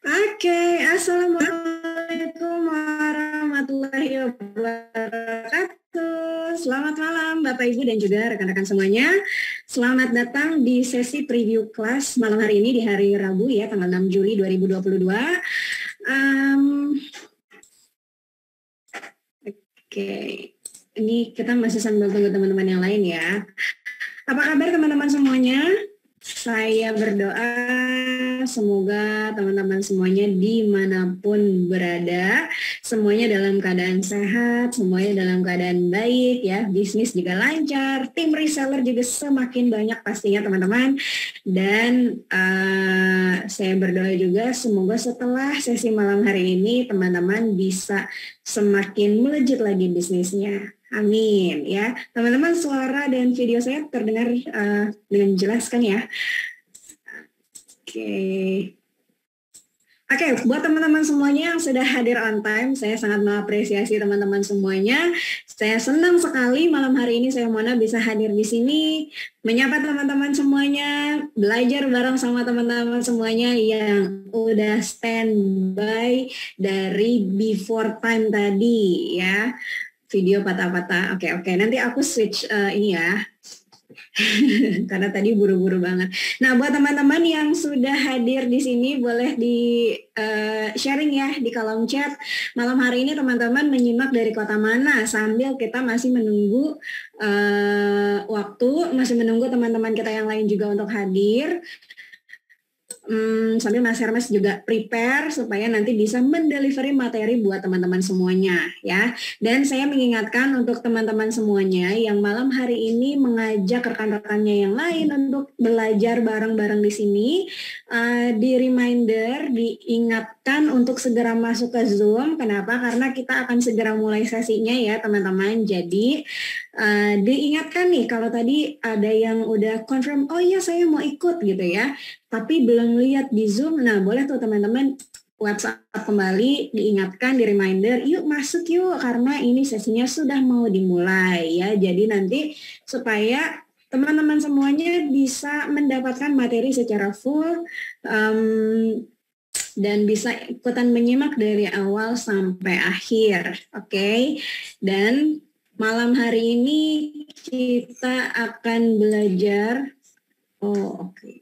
Oke, Assalamualaikum warahmatullahi wabarakatuh. Selamat malam Bapak Ibu dan juga rekan-rekan semuanya. Selamat datang di sesi preview kelas malam hari ini di hari Rabu ya, tanggal 6 Juli 2022. Oke, ini kita masih sambil tunggu teman-teman yang lain ya. Apa kabar teman-teman semuanya? Saya berdoa semoga teman-teman semuanya dimanapun berada, semuanya dalam keadaan sehat, semuanya dalam keadaan baik ya, bisnis juga lancar, tim reseller juga semakin banyak pastinya teman-teman. Dan saya berdoa juga semoga setelah sesi malam hari ini teman-teman bisa semakin melejit lagi bisnisnya. Amin ya. Teman-teman, suara dan video saya terdengar dengan jelas kan ya? Oke. Oke, buat teman-teman semuanya yang sudah hadir on time, saya sangat mengapresiasi teman-teman semuanya. Saya senang sekali malam hari ini saya Mona bisa hadir di sini, menyapa teman-teman semuanya, belajar bareng sama teman-teman semuanya yang udah standby dari before time tadi ya. Video patah-patah. Oke. Nanti aku switch ini ya. Karena tadi buru-buru banget. Nah, buat teman-teman yang sudah hadir di sini boleh di sharing ya di kolom chat. Malam hari ini teman-teman menyimak dari kota mana sambil kita masih menunggu waktu, masih menunggu teman-teman kita yang lain juga untuk hadir. Sambil Mas Hermes juga prepare supaya nanti bisa mendelivery materi buat teman-teman semuanya ya. Dan saya mengingatkan untuk teman-teman semuanya yang malam hari ini mengajak rekan-rekannya yang lain untuk belajar bareng-bareng di sini, di reminder, diingatkan untuk segera masuk ke Zoom. Kenapa? Karena kita akan segera mulai sesinya ya teman-teman. Jadi diingatkan nih kalau tadi ada yang udah confirm, oh iya saya mau ikut gitu ya, tapi belum lihat di Zoom, nah boleh tuh teman-teman WhatsApp kembali, diingatkan, di reminder, yuk masuk yuk, karena ini sesinya sudah mau dimulai ya. Jadi nanti supaya teman-teman semuanya bisa mendapatkan materi secara full dan bisa ikutan menyimak dari awal sampai akhir, oke? Dan malam hari ini kita akan belajar, oke.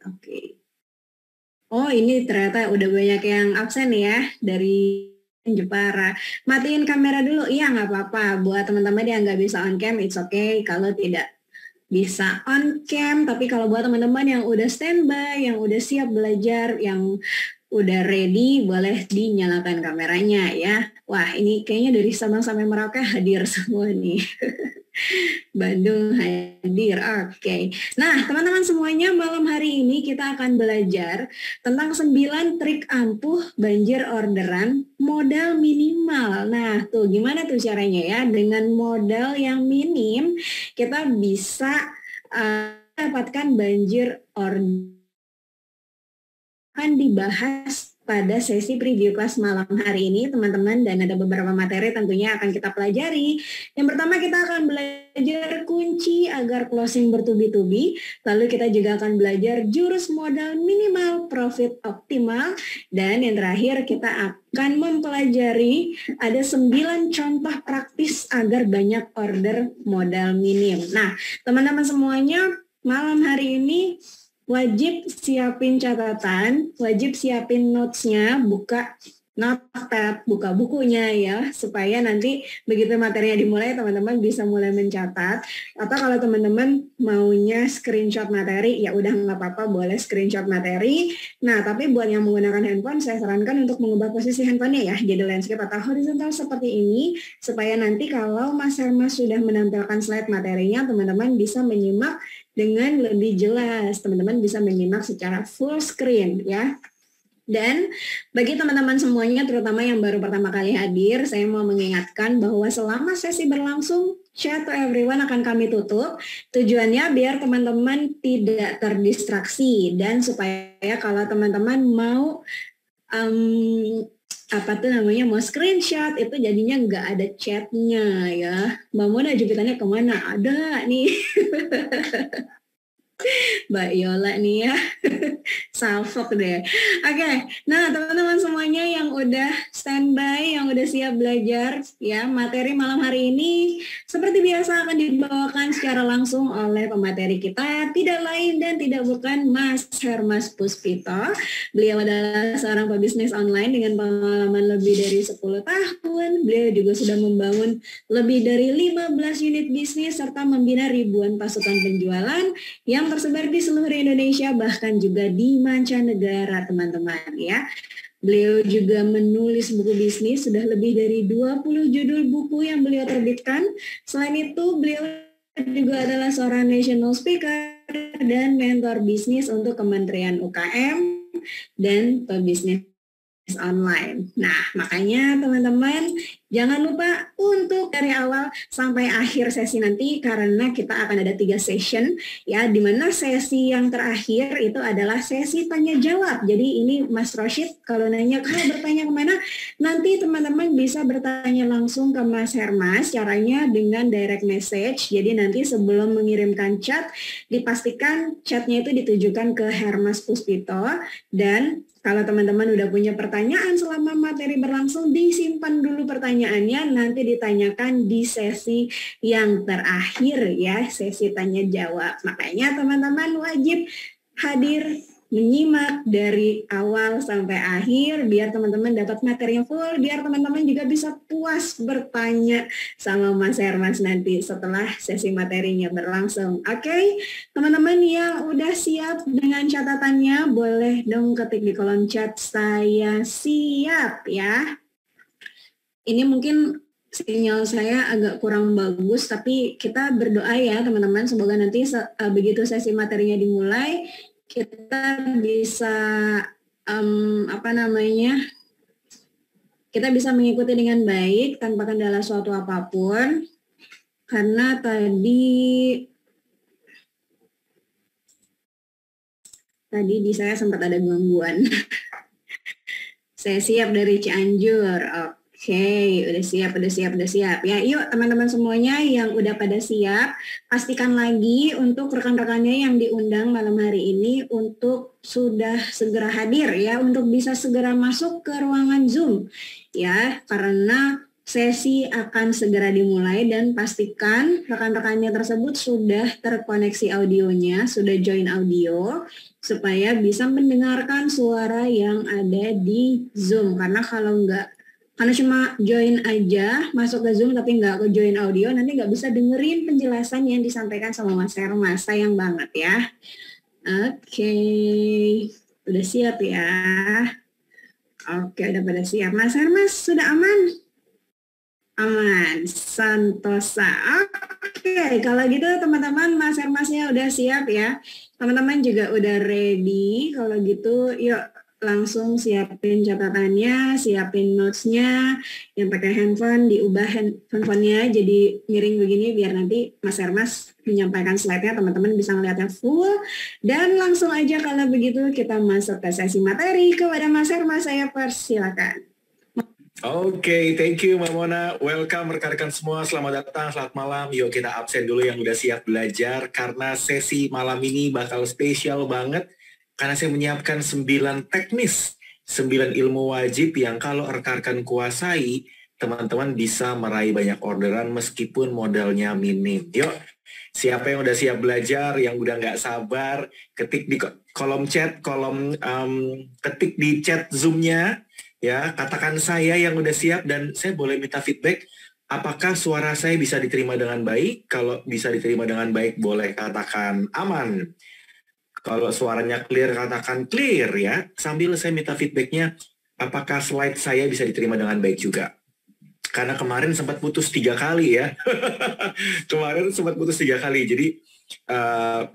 Oh, ini ternyata udah banyak yang absen ya dari Jepara. Matiin kamera dulu, iya nggak apa-apa. Buat teman-teman yang nggak bisa on cam, it's okay. Kalau tidak bisa on cam, tapi kalau buat teman-teman yang udah standby, yang udah siap belajar, yang udah ready, boleh dinyalakan kameranya ya. Wah, ini kayaknya dari Sabang sampai Merauke hadir semua nih. Bandung hadir, oke. Nah, teman-teman semuanya, malam hari ini kita akan belajar tentang 9 trik ampuh banjir orderan modal minimal. Nah, tuh gimana tuh caranya ya? Dengan modal yang minim, kita bisa dapatkan banjir orderan. Akan dibahas pada sesi preview kelas malam hari ini teman-teman, dan ada beberapa materi tentunya akan kita pelajari. Yang pertama kita akan belajar kunci agar closing bertubi-tubi, lalu kita juga akan belajar jurus modal minimal profit optimal, dan yang terakhir kita akan mempelajari ada 9 contoh praktis agar banyak order modal minim. Nah, teman-teman semuanya, malam hari ini wajib siapin catatan, wajib siapin notes-nya, buka notepad, buka bukunya ya, supaya nanti begitu materinya dimulai teman-teman bisa mulai mencatat. Atau kalau teman-teman maunya screenshot materi, ya udah nggak apa-apa, boleh screenshot materi. Nah, tapi buat yang menggunakan handphone, saya sarankan untuk mengubah posisi handphonenya ya, jadi landscape atau horizontal seperti ini, supaya nanti kalau Mas Hermas sudah menampilkan slide materinya, teman-teman bisa menyimak dengan lebih jelas. Teman-teman bisa menyimak secara full screen ya. Dan bagi teman-teman semuanya, terutama yang baru pertama kali hadir, saya mau mengingatkan bahwa selama sesi berlangsung, chat to everyone akan kami tutup. Tujuannya biar teman-teman tidak terdistraksi, dan supaya kalau teman-teman mau mau screenshot itu jadinya nggak ada chatnya ya. Mbak Mona jupitannya kemana? Ada nih. Mbak Yola nih ya, salfok deh. Oke, nah teman-teman semuanya yang udah standby, yang udah siap belajar, ya materi malam hari ini seperti biasa akan dibawakan secara langsung oleh pemateri kita, tidak lain dan tidak bukan Mas Hermas Puspito. Beliau adalah seorang pebisnis online dengan pengalaman lebih dari 10 tahun. Beliau juga sudah membangun lebih dari 15 unit bisnis serta membina ribuan pasukan penjualan yang tersebar di seluruh Indonesia bahkan juga di mancanegara teman-teman ya. Beliau juga menulis buku bisnis, sudah lebih dari 20 judul buku yang beliau terbitkan. Selain itu beliau juga adalah seorang national speaker dan mentor bisnis untuk Kementerian UKM dan pebisnis online. Nah, makanya teman-teman jangan lupa untuk dari awal sampai akhir sesi nanti karena kita akan ada 3 session ya, di mana sesi yang terakhir itu adalah sesi tanya jawab. Jadi ini Mas Roshid kalau nanya kalau bertanya kemana, nanti teman-teman bisa bertanya langsung ke Mas Hermas, caranya dengan direct message. Jadi nanti sebelum mengirimkan chat dipastikan chatnya itu ditujukan ke Hermas Puspito, dan kalau teman-teman udah punya pertanyaan selama materi berlangsung, disimpan dulu pertanyaannya, nanti ditanyakan di sesi yang terakhir ya, sesi tanya jawab. Makanya teman-teman wajib hadir menyimak dari awal sampai akhir biar teman-teman dapat materi yang full, biar teman-teman juga bisa puas bertanya sama Mas Hermas nanti setelah sesi materinya berlangsung. Oke, teman-teman yang udah siap dengan catatannya boleh dong ketik di kolom chat saya siap ya. Ini mungkin sinyal saya agak kurang bagus, tapi kita berdoa ya teman-teman, semoga nanti begitu sesi materinya dimulai kita bisa kita bisa mengikuti dengan baik tanpa kendala suatu apapun, karena tadi di saya sempat ada gangguan. Saya siap dari Cianjur. Oke, udah siap. Ya, yuk teman-teman semuanya yang udah pada siap, pastikan lagi untuk rekan-rekannya yang diundang malam hari ini untuk sudah segera hadir ya, untuk bisa segera masuk ke ruangan Zoom ya, karena sesi akan segera dimulai dan pastikan rekan-rekannya tersebut sudah terkoneksi audionya, sudah join audio supaya bisa mendengarkan suara yang ada di Zoom. Karena karena cuma join aja, masuk ke Zoom tapi nggak ke join audio, nanti nggak bisa dengerin penjelasan yang disampaikan sama Mas Hermas. Sayang banget ya. Oke, udah siap ya. Oke, udah pada siap. Mas Hermas sudah aman? Aman, santosa. Oke, kalau gitu teman-teman Mas Hermasnya udah siap ya. Teman-teman juga udah ready. Kalau gitu yuk langsung siapin catatannya, siapin notes-nya. Yang pakai handphone diubah handphonenya jadi miring begini biar nanti Mas Hermas menyampaikan slide-nya, teman-teman bisa ngeliatnya full. Dan langsung aja kalau begitu kita masuk ke sesi materi. Kepada Mas Hermas saya persilakan. Oke, thank you Mbak Mona. Welcome rekan-rekan semua, selamat datang, selamat malam. Yuk kita absen dulu yang udah siap belajar, karena sesi malam ini bakal spesial banget, karena saya menyiapkan 9 teknis, 9 ilmu wajib yang kalau rekan-rekan kuasai, teman-teman bisa meraih banyak orderan meskipun modalnya minim. Yuk, siapa yang udah siap belajar, yang udah nggak sabar, ketik di kolom chat, ketik di chat Zoom-nya, ya, katakan saya yang udah siap dan saya boleh minta feedback apakah suara saya bisa diterima dengan baik. Kalau bisa diterima dengan baik boleh katakan aman. Kalau suaranya clear katakan clear ya. Sambil saya minta feedbacknya apakah slide saya bisa diterima dengan baik juga. Karena kemarin sempat putus 3 kali ya. Kemarin sempat putus 3 kali. Jadi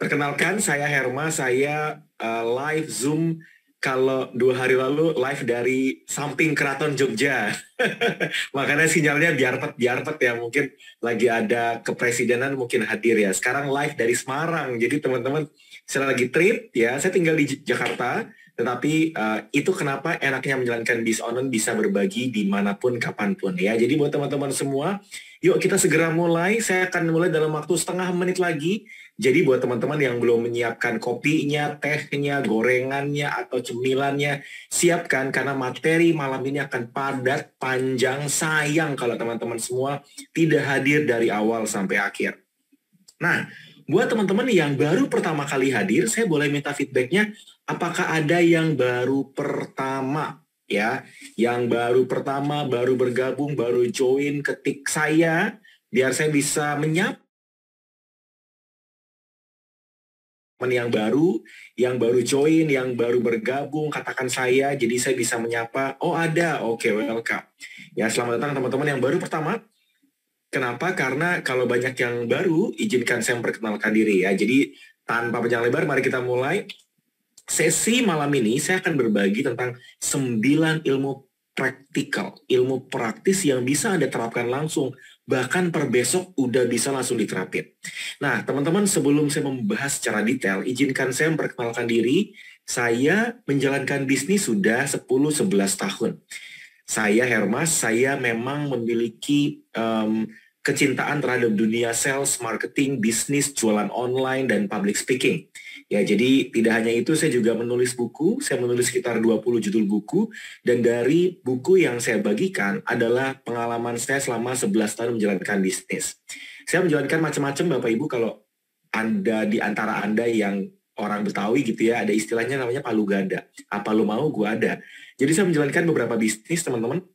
perkenalkan saya Herma, saya live Zoom kalau 2 hari lalu live dari samping Keraton Jogja. Makanya sinyalnya biarpet ya, mungkin lagi ada kepresidenan mungkin hadir ya. Sekarang live dari Semarang. Jadi teman-teman, saya lagi trip ya, saya tinggal di Jakarta, tetapi itu kenapa enaknya menjalankan bis online, bisa berbagi dimanapun kapanpun ya. Jadi buat teman-teman semua, yuk kita segera mulai. Saya akan mulai dalam waktu setengah menit lagi. Jadi buat teman-teman yang belum menyiapkan kopinya, tehnya, gorengannya, atau cemilannya, siapkan karena materi malam ini akan padat, panjang, sayang kalau teman-teman semua tidak hadir dari awal sampai akhir. Nah, buat teman-teman yang baru pertama kali hadir, saya boleh minta feedbacknya, apakah ada yang baru pertama? Ya, yang baru pertama, baru bergabung, baru join, ketik saya, biar saya bisa menyapa yang baru join, yang baru bergabung, katakan saya, jadi saya bisa menyapa, oh ada, oke, welcome. Ya, selamat datang teman-teman yang baru pertama. Kenapa? Karena kalau banyak yang baru, izinkan saya memperkenalkan diri ya. Jadi tanpa panjang lebar, mari kita mulai. Sesi malam ini saya akan berbagi tentang 9 ilmu praktikal, ilmu praktis yang bisa Anda terapkan langsung, bahkan per besok udah bisa langsung diterapin. Nah, teman-teman, sebelum saya membahas secara detail, izinkan saya memperkenalkan diri. Saya menjalankan bisnis sudah 10-11 tahun. Saya Hermas, saya memang memiliki kecintaan terhadap dunia sales, marketing, bisnis, jualan online, dan public speaking. Ya, jadi tidak hanya itu, saya juga menulis buku, saya menulis sekitar 20 judul buku, dan dari buku yang saya bagikan adalah pengalaman saya selama 11 tahun menjalankan bisnis. Saya menjalankan macam-macam Bapak Ibu, kalau Anda di antara Anda yang orang Betawi gitu ya, ada istilahnya namanya palu gada. Apa lu mau, gua ada. Jadi saya menjalankan beberapa bisnis, teman-teman,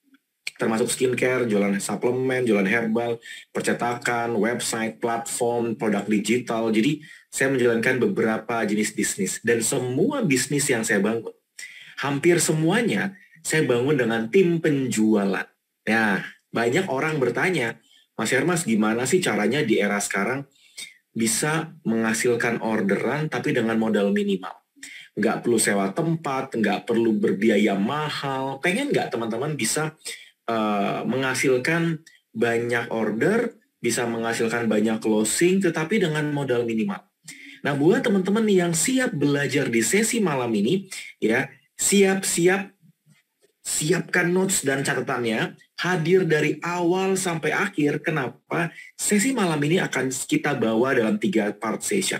termasuk skincare, jualan suplemen, jualan herbal, percetakan, website, platform, produk digital. Jadi saya menjalankan beberapa jenis bisnis. Dan semua bisnis yang saya bangun, hampir semuanya saya bangun dengan tim penjualan. Nah, banyak orang bertanya, Mas Hermas, gimana sih caranya di era sekarang bisa menghasilkan orderan tapi dengan modal minimal? Nggak perlu sewa tempat, nggak perlu berbiaya mahal. Pengen nggak teman-teman bisa menghasilkan banyak order, bisa menghasilkan banyak closing, tetapi dengan modal minimal. Nah, buat teman-teman yang siap belajar di sesi malam ini, ya, siapkan notes dan catatannya, hadir dari awal sampai akhir. Kenapa? Sesi malam ini akan kita bawa dalam 3 part session.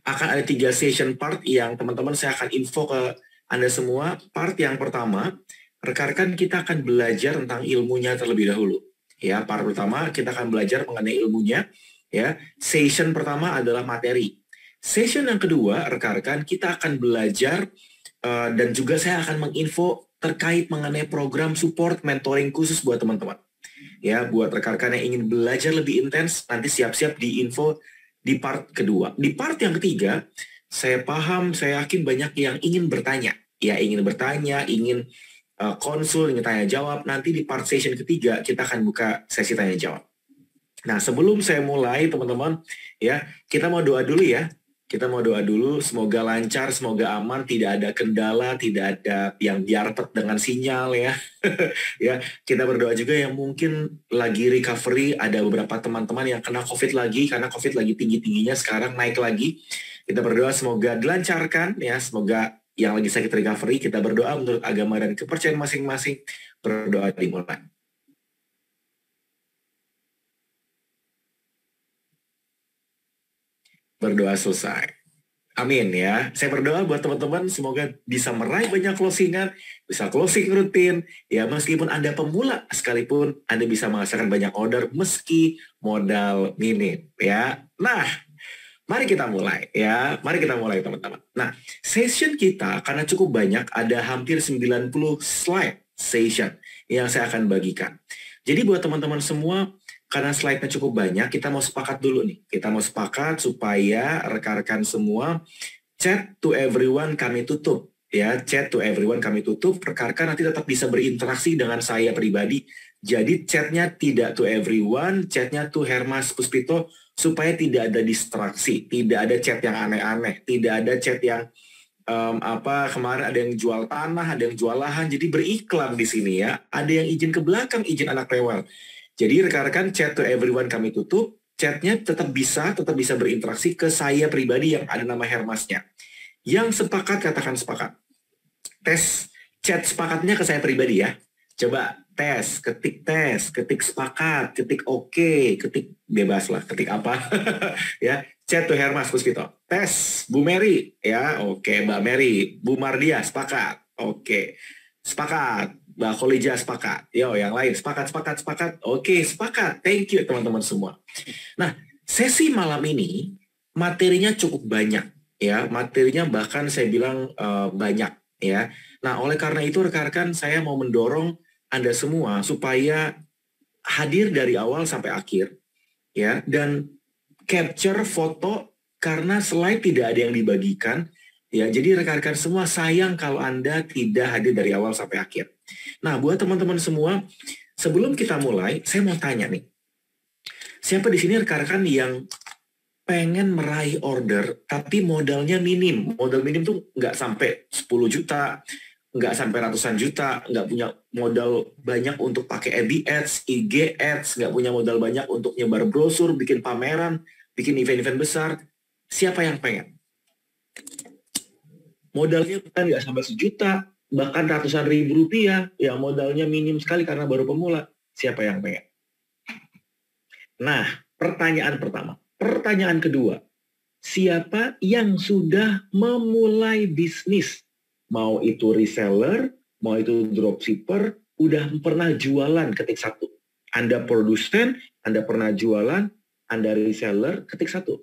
Akan ada 3 session part yang teman-teman saya akan info ke Anda semua. Part yang pertama, rekan-rekan kita akan belajar tentang ilmunya terlebih dahulu. Ya, part pertama kita akan belajar mengenai ilmunya. Ya, session pertama adalah materi. Session yang kedua, rekan-rekan kita akan belajar dan juga saya akan menginfo terkait mengenai program support mentoring khusus buat teman-teman. Ya, buat rekan-rekan yang ingin belajar lebih intens, nanti siap-siap di info di part kedua. Di part yang ketiga, saya paham, saya yakin banyak yang ingin bertanya. Ya, ingin bertanya, ingin konsul, ingin tanya jawab. Nanti di part session ketiga kita akan buka sesi tanya jawab. Nah, sebelum saya mulai teman-teman, ya, kita mau doa dulu ya. Kita mau doa dulu, semoga lancar, semoga aman, tidak ada kendala, tidak ada yang biarpet dengan sinyal ya. Ya, kita berdoa juga yang mungkin lagi recovery, ada beberapa teman-teman yang kena COVID lagi, karena COVID lagi tinggi-tingginya sekarang naik lagi. Kita berdoa semoga dilancarkan ya, semoga yang lagi sakit recovery, kita berdoa menurut agama dan kepercayaan masing-masing, berdoa dimulai. Berdoa selesai. Amin ya. Saya berdoa buat teman-teman semoga bisa meraih banyak closingan, bisa closing rutin. Ya, meskipun Anda pemula sekalipun Anda bisa menghasilkan banyak order meski modal minim ya. Nah, mari kita mulai ya. Mari kita mulai teman-teman. Nah, session kita karena cukup banyak, ada hampir 90 slide session yang saya akan bagikan. Jadi buat teman-teman semua, karena slide-nya cukup banyak, kita mau sepakat dulu nih. Kita mau sepakat supaya rekan-rekan semua chat to everyone kami tutup. Ya, chat to everyone kami tutup. Rekan-rekan nanti tetap bisa berinteraksi dengan saya pribadi. Jadi chatnya tidak to everyone, chatnya to Hermas Puspito, supaya tidak ada distraksi, tidak ada chat yang aneh-aneh, tidak ada chat yang kemarin ada yang jual tanah, ada yang jual lahan, jadi beriklan di sini ya. Ada yang izin ke belakang, izin anak rewel. Jadi rekan-rekan chat to everyone kami tutup, chatnya tetap bisa berinteraksi ke saya pribadi yang ada nama Hermasnya. Yang sepakat katakan sepakat. Tes chat sepakatnya ke saya pribadi ya. Coba tes, ketik sepakat, ketik oke, ketik bebas lah, ketik apa. Ya, Chat to Hermas Puspito. Tes, Bu Mary. Ya, oke, Mbak Mary. Bu Mardia, sepakat. Oke, sepakat. Mbak Kholija, sepakat. Yo, yang lain, sepakat. Oke, sepakat. Thank you, teman-teman semua. Nah, sesi malam ini, materinya cukup banyak. Ya, materinya bahkan saya bilang banyak. Ya. Nah, oleh karena itu, rekan-rekan, saya mau mendorong Anda semua supaya hadir dari awal sampai akhir. Ya, dan capture foto karena slide tidak ada yang dibagikan. Ya, jadi rekan-rekan semua sayang kalau Anda tidak hadir dari awal sampai akhir. Nah, buat teman-teman semua, sebelum kita mulai, saya mau tanya nih. Siapa di sini rekan-rekan yang pengen meraih order tapi modalnya minim? Modal minim tuh nggak sampai 10 juta, nggak sampai ratusan juta, nggak punya modal banyak untuk pakai FB Ads, IG Ads, nggak punya modal banyak untuk nyebar brosur, bikin pameran, bikin event-event besar. Siapa yang pengen? Modalnya kan nggak sampai sejuta, bahkan ratusan ribu rupiah, ya modalnya minim sekali karena baru pemula. Siapa yang pengen? Nah, pertanyaan pertama. Pertanyaan kedua, siapa yang sudah memulai bisnis? Mau itu reseller, mau itu dropshipper, udah pernah jualan, ketik 1. Anda produsen, Anda pernah jualan, Anda reseller, ketik 1.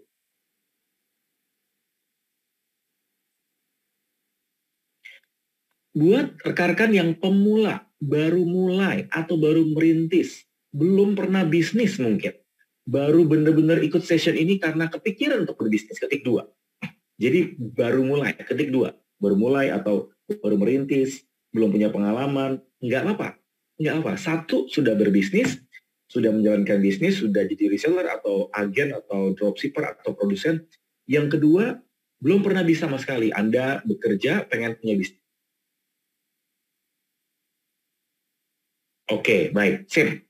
Buat rekan-rekan yang pemula, baru mulai atau baru merintis, belum pernah bisnis mungkin, baru benar-benar ikut session ini karena kepikiran untuk berbisnis, ketik 2. Jadi baru mulai, ketik 2. Baru mulai atau baru merintis, belum punya pengalaman, nggak apa-apa. Nggak apa. 1, sudah berbisnis, sudah menjalankan bisnis, sudah jadi reseller atau agen atau dropshipper atau produsen. Yang kedua, belum pernah bisa sama sekali. Anda bekerja, pengen punya bisnis. Oke, baik. Sip.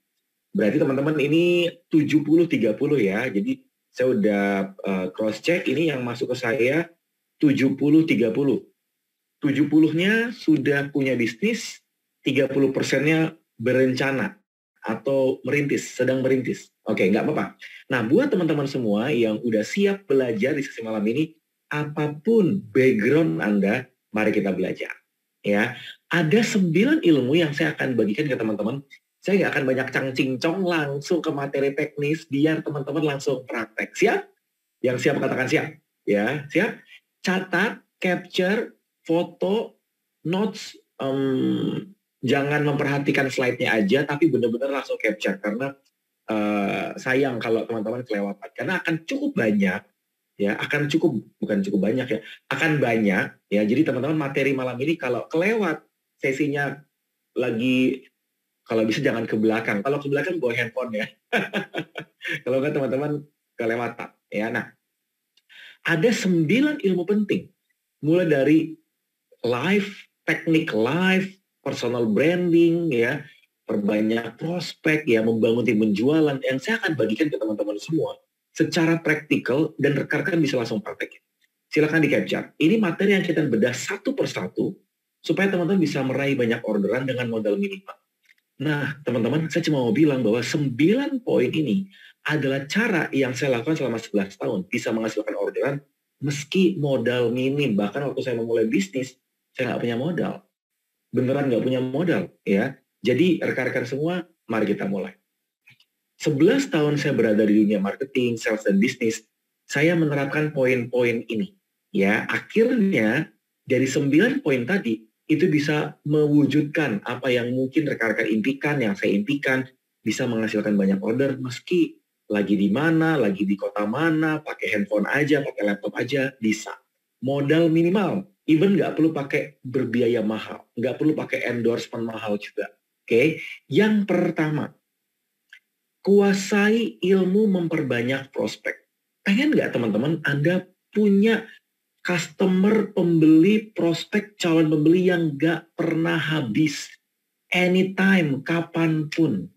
Berarti teman-teman ini 70-30 ya. Jadi saya udah cross-check, ini yang masuk ke saya 70-30. 70-nya sudah punya bisnis, 30%-nya berencana atau merintis, sedang merintis. Oke, nggak apa-apa. Nah, buat teman-teman semua yang udah siap belajar di sesi malam ini, apapun background Anda, mari kita belajar. Ya, ada 9 ilmu yang saya akan bagikan ke teman-teman. Saya nggak akan banyak cang-cincong, langsung ke materi teknis, biar teman-teman langsung praktek. Siap? Yang siap katakan siap. Ya, siap? Catat, capture, foto, notes, jangan memperhatikan slide-nya aja, tapi benar-benar langsung capture. Karena sayang kalau teman-teman kelewatan. Karena akan cukup banyak, ya, bukan cukup banyak ya, akan banyak, ya. Jadi teman-teman materi malam ini kalau kelewat sesinya lagi, kalau bisa jangan ke belakang. Kalau ke belakang bawa handphone ya. Kalau nggak teman-teman kelewatan. Ya, nah, ada 9 ilmu penting. Mulai dari teknik live, personal branding, ya, perbanyak prospek, ya, membangun tim penjualan, yang saya akan bagikan ke teman-teman semua secara praktikal dan rekan-rekan bisa langsung praktekin. Silakan di-capture. Ini materi yang kita bedah satu persatu supaya teman-teman bisa meraih banyak orderan dengan modal minimal. Nah, teman-teman, saya cuma mau bilang bahwa 9 poin ini adalah cara yang saya lakukan selama 11 tahun bisa menghasilkan orderan meski modal minim. Bahkan waktu saya memulai bisnis, saya nggak punya modal. Beneran nggak punya modal, ya. Jadi, rekan-rekan semua, mari kita mulai. 11 tahun saya berada di dunia marketing, sales, dan bisnis, saya menerapkan poin-poin ini. Ya, akhirnya dari 9 poin tadi, itu bisa mewujudkan apa yang mungkin rekan-rekan impikan, yang saya impikan, bisa menghasilkan banyak order meski lagi di mana, lagi di kota mana, pakai handphone aja, pakai laptop aja, bisa. Modal minimal, even nggak perlu pakai berbiaya mahal, nggak perlu pakai endorsement mahal juga. Oke, yang pertama, kuasai ilmu memperbanyak prospek. Pengen nggak teman-teman Anda punya customer, pembeli, prospek, calon pembeli yang nggak pernah habis. Anytime, kapanpun.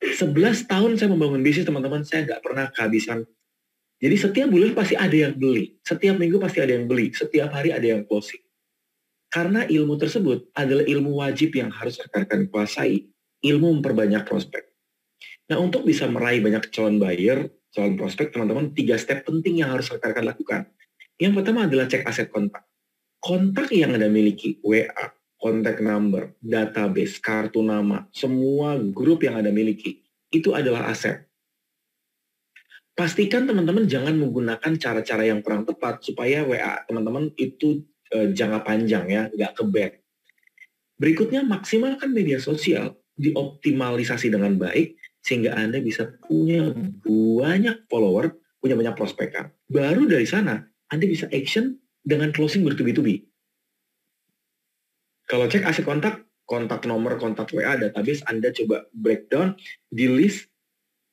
11 tahun saya membangun bisnis, teman-teman, saya nggak pernah kehabisan. Jadi setiap bulan pasti ada yang beli. Setiap minggu pasti ada yang beli. Setiap hari ada yang closing. Karena ilmu tersebut adalah ilmu wajib yang harus rekan-rekan kuasai. Ilmu memperbanyak prospek. Nah, untuk bisa meraih banyak calon buyer, calon prospek, teman-teman 3 step penting yang harus rekan-rekan lakukan. Yang pertama adalah cek aset kontak. Kontak yang Anda miliki, WA, contact number, database, kartu nama, semua grup yang Anda miliki, itu adalah aset. Pastikan teman-teman jangan menggunakan cara-cara yang kurang tepat supaya WA teman-teman itu jangka panjang ya, nggak ke-ban. Berikutnya, maksimalkan media sosial, dioptimalisasi dengan baik, sehingga Anda bisa punya banyak follower, punya banyak prospekan. Baru dari sana, Anda bisa action dengan closing bertubi-tubi. Kalau cek aset kontak, kontak nomor, kontak WA, database, Anda coba breakdown di list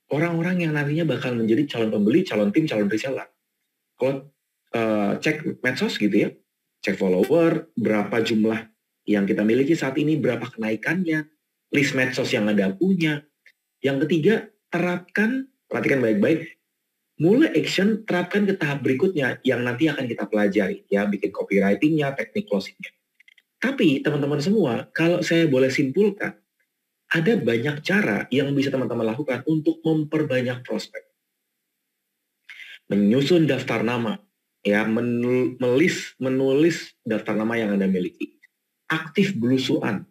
orang-orang yang nantinya bakal menjadi calon pembeli, calon tim, calon reseller. Kalau cek medsos gitu ya, cek follower, berapa jumlah yang kita miliki saat ini, berapa kenaikannya, list medsos yang Anda punya. Yang ketiga, perhatikan baik-baik, mulai action, terapkan ke tahap berikutnya yang nanti akan kita pelajari, ya, bikin copywriting-nya, teknik closing-nya. Tapi teman-teman semua, kalau saya boleh simpulkan, ada banyak cara yang bisa teman-teman lakukan untuk memperbanyak prospek. Menyusun daftar nama, ya, menulis daftar nama yang Anda miliki. Aktif belusuan.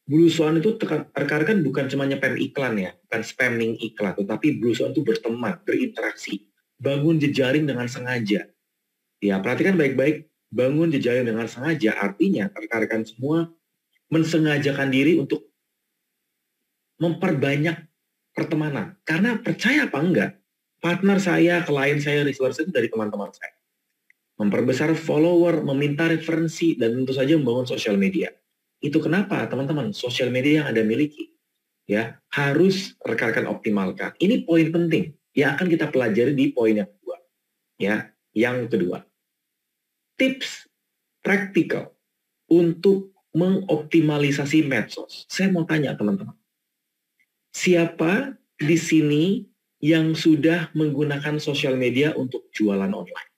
Belusuan itu rekan-rekan bukan cuma nyepen iklan ya, bukan spamming iklan, tetapi belusuan itu berteman, berinteraksi, bangun jejaring dengan sengaja. Ya, perhatikan baik-baik, bangun jejaring dengan sengaja artinya rekan-rekan semua mensengajakan diri untuk memperbanyak pertemanan. Karena percaya apa enggak, partner saya, klien saya, reseller itu dari teman-teman saya. Memperbesar follower, meminta referensi, dan tentu saja membangun sosial media. Itu kenapa teman-teman, sosial media yang Anda miliki, ya, harus rekan-rekan optimalkan. Ini poin penting yang akan kita pelajari di poin yang kedua. Ya, yang kedua, tips praktikal untuk mengoptimalisasi medsos. Saya mau tanya teman-teman, siapa di sini yang sudah menggunakan sosial media untuk jualan online?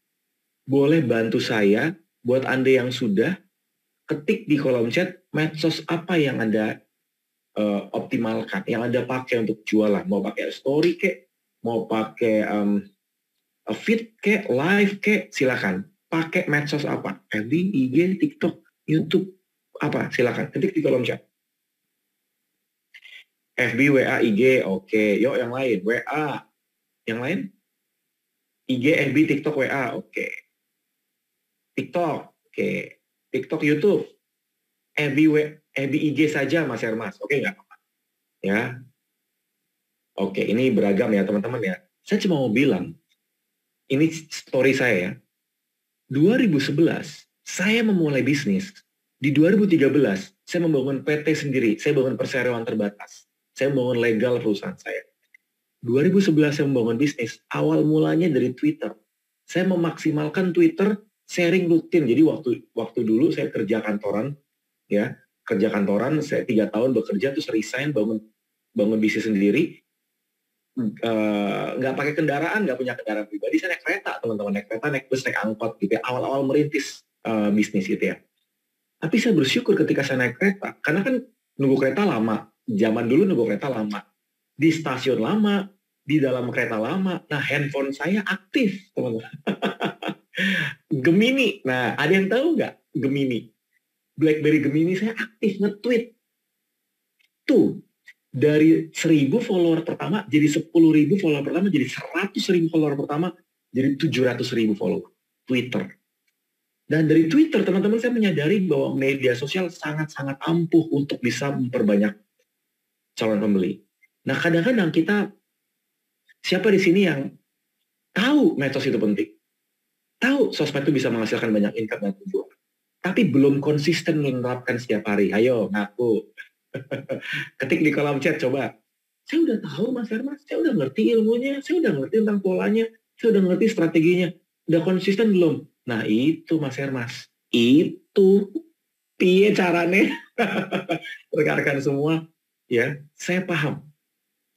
Boleh bantu saya, buat Anda yang sudah, ketik di kolom chat, medsos apa yang Anda optimalkan, yang Anda pakai untuk jualan. Mau pakai story kek, mau pakai feed kek, live kek, silakan. Pakai medsos apa? FB, IG, TikTok, YouTube, apa? Silakan, ketik di kolom chat. FB, WA, IG, oke. Yuk yang lain, WA. Yang lain? IG, FB, TikTok, WA, oke. TikTok, oke. TikTok, YouTube. FB, IG saja, Mas Hermas. Oke nggak? Ya. Oke, ini beragam ya teman-teman ya. Saya cuma mau bilang, ini story saya ya. 2011, saya memulai bisnis. Di 2013, saya membangun PT sendiri. Saya bangun perseroan terbatas. Saya membangun legal perusahaan saya. 2011 saya membangun bisnis. Awal mulanya dari Twitter. Saya memaksimalkan Twitter sharing rutin. Jadi waktu dulu saya kerja kantoran, ya, saya 3 tahun bekerja terus resign, bangun bisnis sendiri. Nggak pakai kendaraan, nggak punya kendaraan pribadi, saya naik kereta, teman-teman, naik kereta, naik bus, naik angkot gitu ya. Awal-awal merintis bisnis gitu ya. Tapi saya bersyukur ketika saya naik kereta, karena kan nunggu kereta lama. Zaman dulu nunggu kereta lama. Di stasiun lama, di dalam kereta lama. Nah, handphone saya aktif, teman-teman. Gemini. Nah, ada yang tahu nggak Gemini? BlackBerry Gemini saya aktif nge-tweet. Tuh, dari 1.000 follower pertama, jadi 10.000 follower pertama, jadi 100.000 follower pertama, jadi 700.000 follower. Twitter. Dan dari Twitter, teman-teman, saya menyadari bahwa media sosial sangat-sangat ampuh untuk bisa memperbanyak calon pembeli. Nah, kadang-kadang kita, siapa di sini yang tahu medsos itu penting? Tahu sosmed itu bisa menghasilkan banyak income dan tujuan. Tapi belum konsisten menerapkan setiap hari. Ayo, ngaku. Ketik di kolom chat, coba. Saya udah tahu, Mas Hermas. Saya udah ngerti ilmunya. Saya udah ngerti tentang polanya. Saya udah ngerti strateginya. Udah konsisten belum? Nah, itu Mas Hermas. Itu. Piye caranya? Rekan-rekan semua. Ya, saya paham.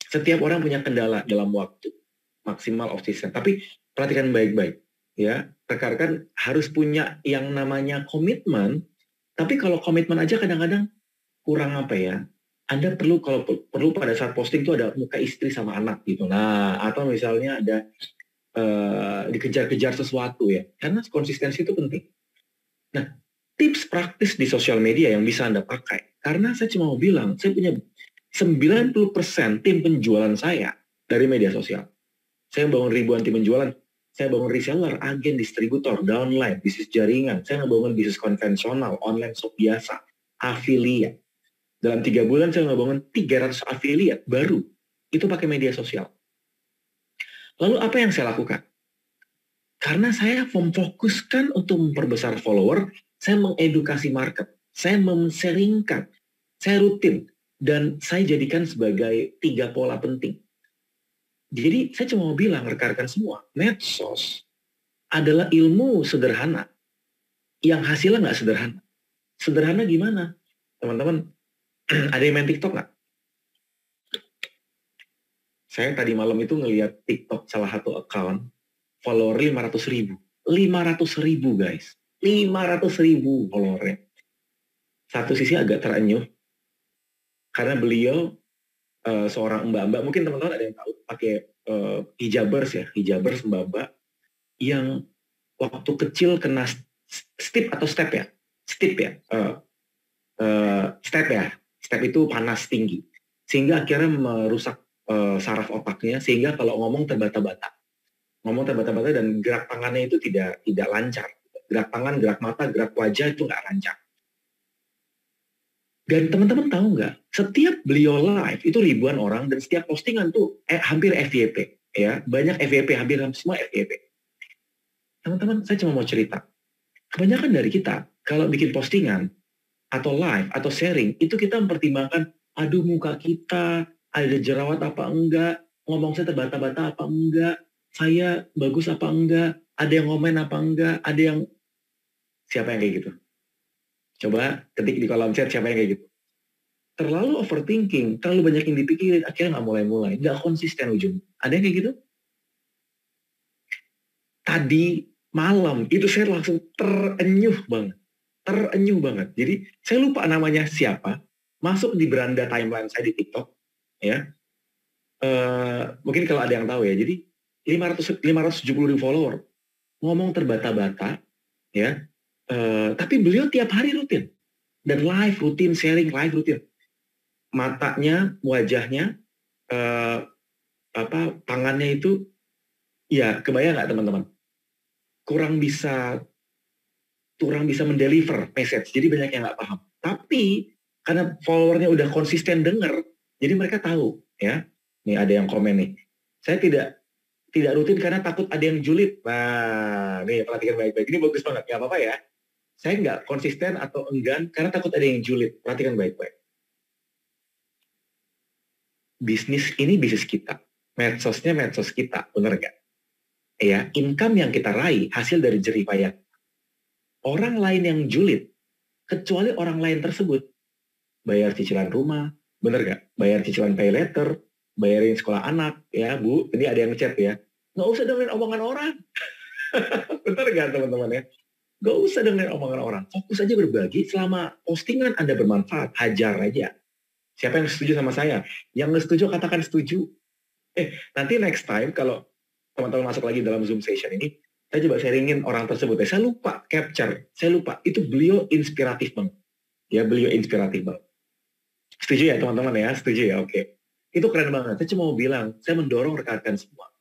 Setiap orang punya kendala dalam waktu. Maksimal off-season. Tapi perhatikan baik-baik. Ya, rekan-rekan harus punya yang namanya komitmen. Tapi kalau komitmen aja kadang-kadang kurang apa ya? Anda perlu kalau perlu pada saat posting itu ada muka istri sama anak gitu. Nah, atau misalnya ada dikejar-kejar sesuatu ya. Karena konsistensi itu penting. Nah, tips praktis di sosial media yang bisa Anda pakai. Karena saya cuma mau bilang, saya punya 90% tim penjualan saya dari media sosial. Saya bangun ribuan tim penjualan. Saya bangun reseller, agen, distributor, downline, bisnis jaringan. Saya ngebangun bisnis konvensional, online shop biasa, affiliate. Dalam 3 bulan saya ngebangun 300 affiliate baru. Itu pakai media sosial. Lalu apa yang saya lakukan? Karena saya memfokuskan untuk memperbesar follower, saya mengedukasi market, saya mensharingkan, saya rutin, dan saya jadikan sebagai 3 pola penting. Jadi saya cuma mau bilang, rekan-rekan semua, medsos adalah ilmu sederhana, yang hasilnya nggak sederhana. Sederhana gimana? Teman-teman, ada yang main TikTok nggak? Saya tadi malam itu ngeliat TikTok salah satu account, follower 500.000. 500.000 guys. 500.000 followernya. Satu sisi agak terenyuh, karena beliau seorang mbak-mbak, mungkin teman-teman ada yang tahu, pakai hijabers ya, hijabers mbak-mbak, yang waktu kecil kena step ya, step itu panas tinggi, sehingga akhirnya merusak saraf otaknya, sehingga kalau ngomong terbata-bata dan gerak tangannya itu tidak lancar. Gerak tangan, gerak mata, gerak wajah itu nggak lancar. Dan teman-teman tahu nggak, setiap beliau live itu ribuan orang, dan setiap postingan tuh hampir FYP, ya, banyak FYP, hampir semua FYP. Teman-teman, saya cuma mau cerita, kebanyakan dari kita kalau bikin postingan atau live atau sharing itu kita mempertimbangkan, aduh muka kita ada jerawat apa enggak, ngomong saya terbata-bata apa enggak, saya bagus apa enggak, ada yang ngomen apa enggak, ada yang, siapa yang kayak gitu? Coba ketik di kolom chat siapa yang kayak gitu. Terlalu overthinking, terlalu banyak yang dipikirin, akhirnya nggak mulai-mulai, nggak konsisten ujung. Ada yang kayak gitu? Tadi malam itu saya langsung terenyuh banget. Jadi saya lupa namanya siapa, masuk di beranda timeline saya di TikTok, ya. Mungkin kalau ada yang tahu ya, jadi 570.000 follower, ngomong terbata-bata, ya. Tapi beliau tiap hari rutin dan live rutin, sharing live rutin. Matanya, wajahnya, tangannya itu, ya kebayang nggak teman-teman? Kurang bisa mendeliver message, jadi banyak yang nggak paham. Tapi karena followernya udah konsisten denger, jadi mereka tahu, ya. Nih ada yang komen nih, saya tidak rutin karena takut ada yang julid. Nah, nih perhatikan baik-baik, ini bagus banget, nggak apa-apa ya. Saya nggak konsisten atau enggan karena takut ada yang julid. Perhatikan baik-baik. Bisnis ini bisnis kita. Medsosnya medsos kita. Benar nggak? Ya, income yang kita raih hasil dari jerih payah. Orang lain yang julid, kecuali orang lain tersebut, bayar cicilan rumah, benar nggak? Bayar cicilan pay letter, bayarin sekolah anak, ya Bu, ini ada yang chat ya. Nggak usah dengerin omongan orang. Benar nggak teman-teman ya? Gak usah dengerin omongan orang. Fokus aja berbagi. Selama postingan Anda bermanfaat, hajar aja. Siapa yang setuju sama saya? Yang nggak setuju, katakan setuju. Nanti next time, kalau teman-teman masuk lagi dalam Zoom session ini, saya coba sharingin orang tersebut. Saya lupa capture. Saya lupa. Itu beliau inspiratif banget. Ya, beliau inspiratif banget. Setuju ya teman-teman ya? Setuju ya? Oke. Itu keren banget. Saya cuma mau bilang, saya mendorong rekan-rekan semua.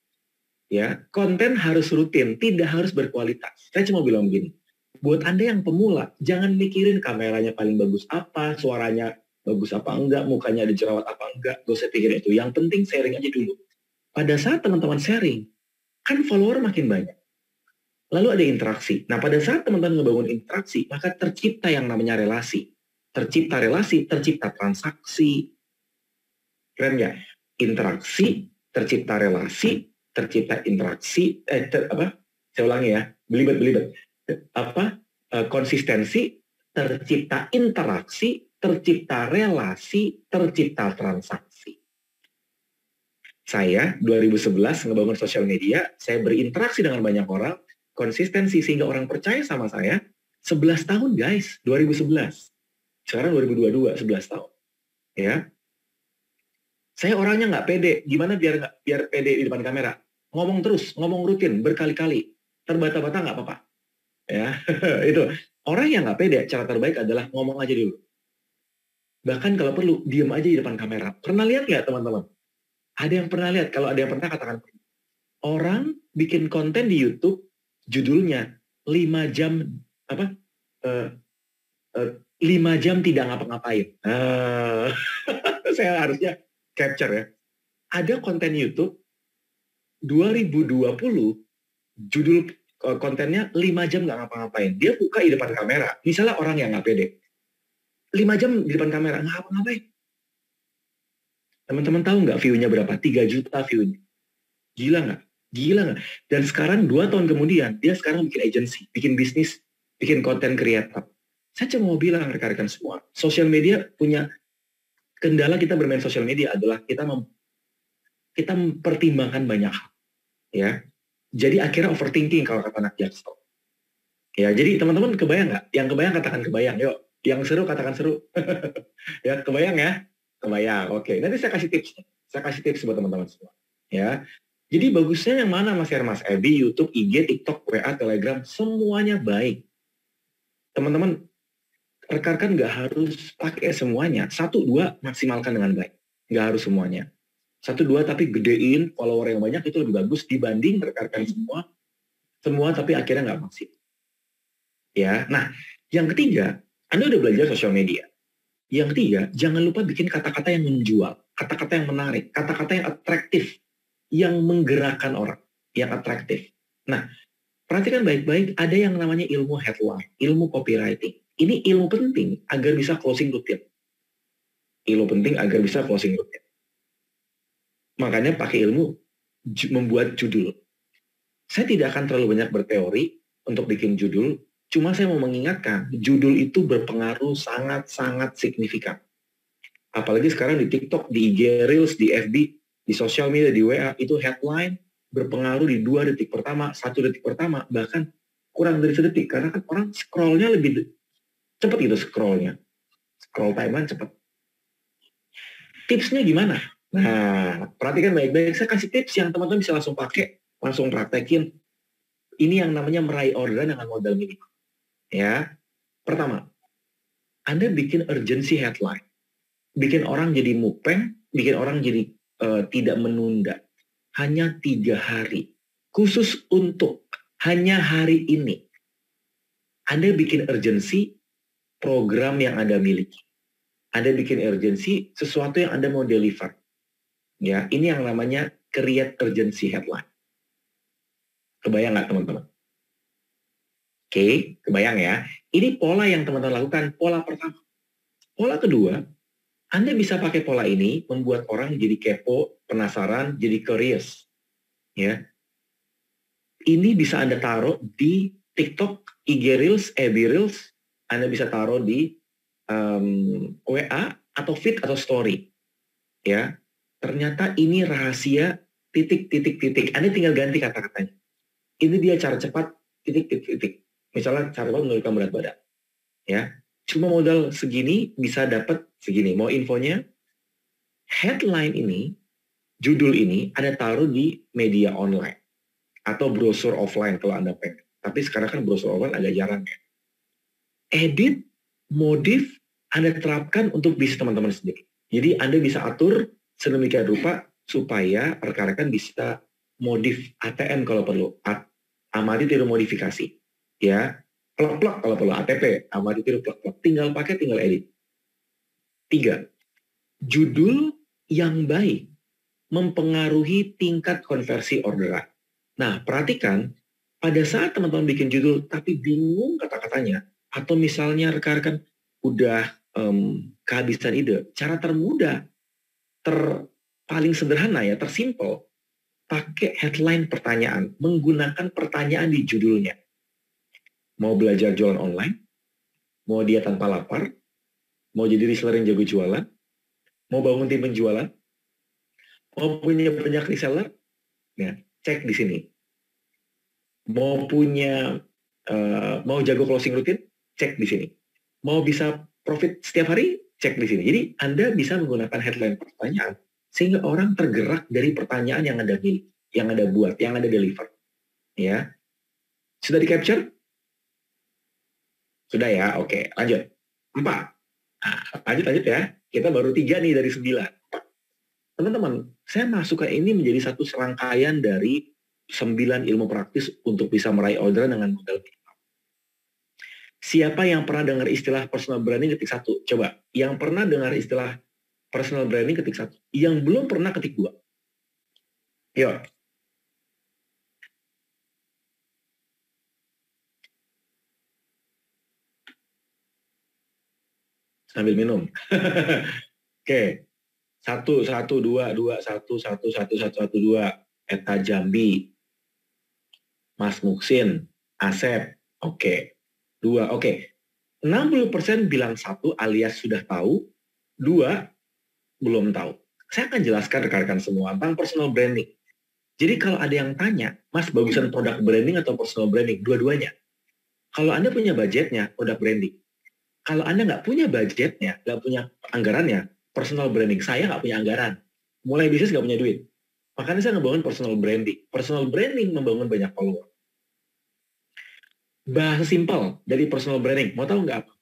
Ya, konten harus rutin, tidak harus berkualitas. Saya cuma bilang begini. Buat Anda yang pemula, jangan mikirin kameranya paling bagus apa, suaranya bagus apa enggak, mukanya ada jerawat apa enggak, gak usah pikirin itu. Yang penting sharing aja dulu. Pada saat teman-teman sharing, kan follower makin banyak. Lalu ada interaksi. Nah, pada saat teman-teman ngebangun interaksi, maka tercipta yang namanya relasi. Tercipta relasi, tercipta transaksi. Keren nggak? Interaksi, tercipta relasi, tercipta interaksi, saya ulangi ya, belibet. Konsistensi, tercipta interaksi, tercipta relasi, tercipta transaksi. Saya 2011 ngebangun sosial media, saya berinteraksi dengan banyak orang, konsistensi sehingga orang percaya sama saya. 11 tahun guys, 2011. Sekarang 2022, 11 tahun. Ya. Saya orangnya nggak pede. Gimana biar pede di depan kamera? Ngomong terus, ngomong rutin, berkali-kali. Terbata-bata nggak apa-apa. Ya, itu. Orang yang nggak pede, cara terbaik adalah ngomong aja dulu. Bahkan kalau perlu, diam aja di depan kamera. Pernah lihat nggak teman-teman? Ada yang pernah lihat? Kalau ada yang pernah, katakan. Orang bikin konten di YouTube, judulnya 5 jam, apa? 5 jam tidak ngapa-ngapain. Saya harusnya capture ya. Ada konten YouTube 2020, judul kontennya 5 jam nggak ngapa-ngapain. Dia buka di depan kamera. Misalnya orang yang nggak pede. 5 jam di depan kamera, nggak ngapa-ngapain. Teman-teman tahu nggak view-nya berapa? 3 juta view-nya. Gila nggak? Gila nggak? Dan sekarang 2 tahun kemudian, dia sekarang bikin agency, bikin bisnis, bikin konten kreatif. Saya cuma mau bilang rekan-rekan semua, sosial media punya kendala. Kita bermain sosial media adalah kita mempertimbangkan banyak hal. Ya, jadi akhirnya overthinking kalau kata anak Jaksel. Ya, jadi teman-teman kebayang nggak? Yang kebayang katakan kebayang. Yuk, yang seru katakan seru. Ya, kebayang ya? Kebayang. Oke, nanti saya kasih tips. Saya kasih tips buat teman-teman semua. Ya, jadi bagusnya yang mana Mas Hermas? FB, YouTube, IG, TikTok, WA, Telegram, semuanya baik. Teman-teman, rekan-rekan nggak harus pakai semuanya. 1-2 maksimalkan dengan baik. Nggak harus semuanya. 1-2 tapi gedein, follower yang banyak itu lebih bagus dibanding rekan-rekan semua tapi akhirnya nggak maksimal. Ya, nah yang ketiga, Anda udah belajar sosial media. Yang ketiga, jangan lupa bikin kata-kata yang menjual, kata-kata yang menarik, kata-kata yang atraktif, yang menggerakkan orang, yang atraktif. Nah, perhatikan baik-baik, ada yang namanya ilmu headline, ilmu copywriting. Ini ilmu penting agar bisa closing rutin. Ilmu penting agar bisa closing rutin. Makanya pakai ilmu membuat judul. Saya tidak akan terlalu banyak berteori untuk bikin judul, cuma saya mau mengingatkan, judul itu berpengaruh sangat-sangat signifikan. Apalagi sekarang di TikTok, di IG Reels, di FB, di sosial media, di WA, itu headline berpengaruh di 2 detik pertama, 1 detik pertama, bahkan kurang dari sedetik. Karena kan orang scrollnya lebih cepat gitu scrollnya. Scroll time-nya cepat. Tipsnya gimana? Nah, perhatikan baik-baik. Saya kasih tips yang teman-teman bisa langsung pakai, langsung praktekin. Ini yang namanya meraih orderan dengan modal minimal. Ya, pertama, Anda bikin urgency headline. Bikin orang jadi mupeng, bikin orang jadi tidak menunda. Hanya 3 hari. Khusus untuk hanya hari ini. Anda bikin urgency program yang Anda miliki. Anda bikin urgency sesuatu yang Anda mau deliver. Ya, ini yang namanya create urgency headline. Kebayang nggak teman-teman? Oke, kebayang ya. Ini pola yang teman-teman lakukan, pola pertama. Pola kedua, Anda bisa pakai pola ini membuat orang jadi kepo, penasaran, jadi curious. Ya. Ini bisa Anda taruh di TikTok, IG Reels, FB Reels, Anda bisa taruh di WA atau feed atau story. Ya. Ternyata ini rahasia titik. Anda tinggal ganti kata-katanya. Ini dia cara cepat titik. Misalnya cara cepat menurunkan berat badan. Ya. Cuma modal segini bisa dapat segini. Mau infonya? Headline ini, judul ini Anda taruh di media online atau brosur offline kalau Anda pengen. Tapi sekarang kan brosur offline agak jarang ya. Edit, modif, Anda terapkan untuk bisnis teman-teman sendiri. Jadi Anda bisa atur sedemikian rupa supaya rekan-rekan bisa modif ATM kalau perlu. Amati tiru modifikasi. Ya, plek-plek kalau perlu ATP, amati tiru plek-plek. Tinggal pakai, tinggal edit. 3. Judul yang baik mempengaruhi tingkat konversi orderan. Nah, perhatikan, pada saat teman-teman bikin judul tapi bingung kata-katanya, atau misalnya rekan-rekan udah kehabisan ide, cara termudah, paling sederhana ya, tersimpel, pakai headline pertanyaan, menggunakan pertanyaan di judulnya. Mau belajar jualan online? Mau diet tanpa lapar? Mau jadi reseller yang jago jualan? Mau bangun tim penjualan? Mau punya banyak reseller? Nah, cek di sini. Mau jago closing rutin? Cek di sini. Mau bisa profit setiap hari? Cek di sini. Jadi Anda bisa menggunakan headline pertanyaan sehingga orang tergerak dari pertanyaan yang Anda milih, yang Anda buat, yang Anda deliver. Ya, sudah di capture? Sudah ya, oke, lanjut. 4. Nah, lanjut ya. Kita baru 3 nih dari 9. Teman-teman, saya masukkan ini menjadi satu serangkaian dari 9 ilmu praktis untuk bisa meraih orderan dengan modal minimal. Siapa yang pernah dengar istilah personal branding ketik 1? Coba, yang pernah dengar istilah personal branding ketik 1. Yang belum pernah ketik 2. Yuk. Sambil minum. Oke. 1, 1, 2, 2, 1, 1, 1, 1, 1, 2. Eta Jambi. Mas Muksin. Asep. Oke. 2, oke. 60% bilang 1 alias sudah tahu. 2, belum tahu. Saya akan jelaskan rekan-rekan semua tentang personal branding. Jadi kalau ada yang tanya, Mas bagusan produk branding atau personal branding? Dua-duanya. Kalau Anda punya budgetnya, produk branding. Kalau Anda nggak punya budgetnya, nggak punya anggarannya, personal branding. Saya nggak punya anggaran. Mulai bisnis nggak punya duit. Makanya saya ngebangun personal branding. Personal branding membangun banyak follower. Bahasa simpel dari personal branding. Mau tahu nggak apa?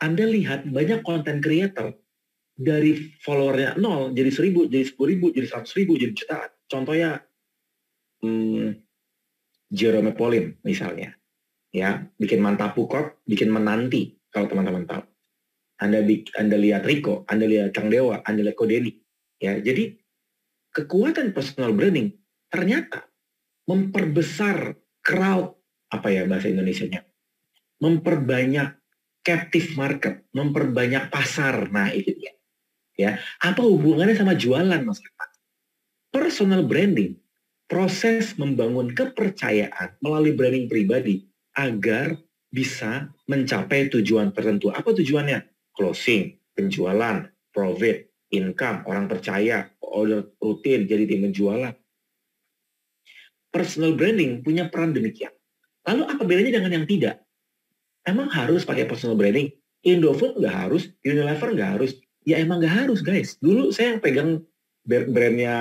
Anda lihat banyak content creator dari followernya 0, jadi 1000, jadi 10.000, jadi 100.000, jadi jutaan. Contohnya, Jerome Pauline misalnya. Ya, bikin Mantapu Corp, bikin Menanti, kalau teman-teman tahu. Anda lihat Rico, Anda lihat Kang Dewa, Anda lihat Kodeni. Ya, jadi kekuatan personal branding ternyata memperbesar crowd, apa ya bahasa Indonesianya, memperbanyak captive market, memperbanyak pasar. Nah, itu dia. Ya, apa hubungannya sama jualan, Mas? Personal branding, proses membangun kepercayaan melalui branding pribadi agar bisa mencapai tujuan tertentu. Apa tujuannya? Closing, penjualan, profit, income, orang percaya, order rutin, jadi tim penjualan. Personal branding punya peran demikian. Lalu apa bedanya dengan yang tidak? Emang harus pakai personal branding? Indofood nggak harus, Unilever nggak harus. Ya emang nggak harus, guys. Dulu saya yang pegang brandnya,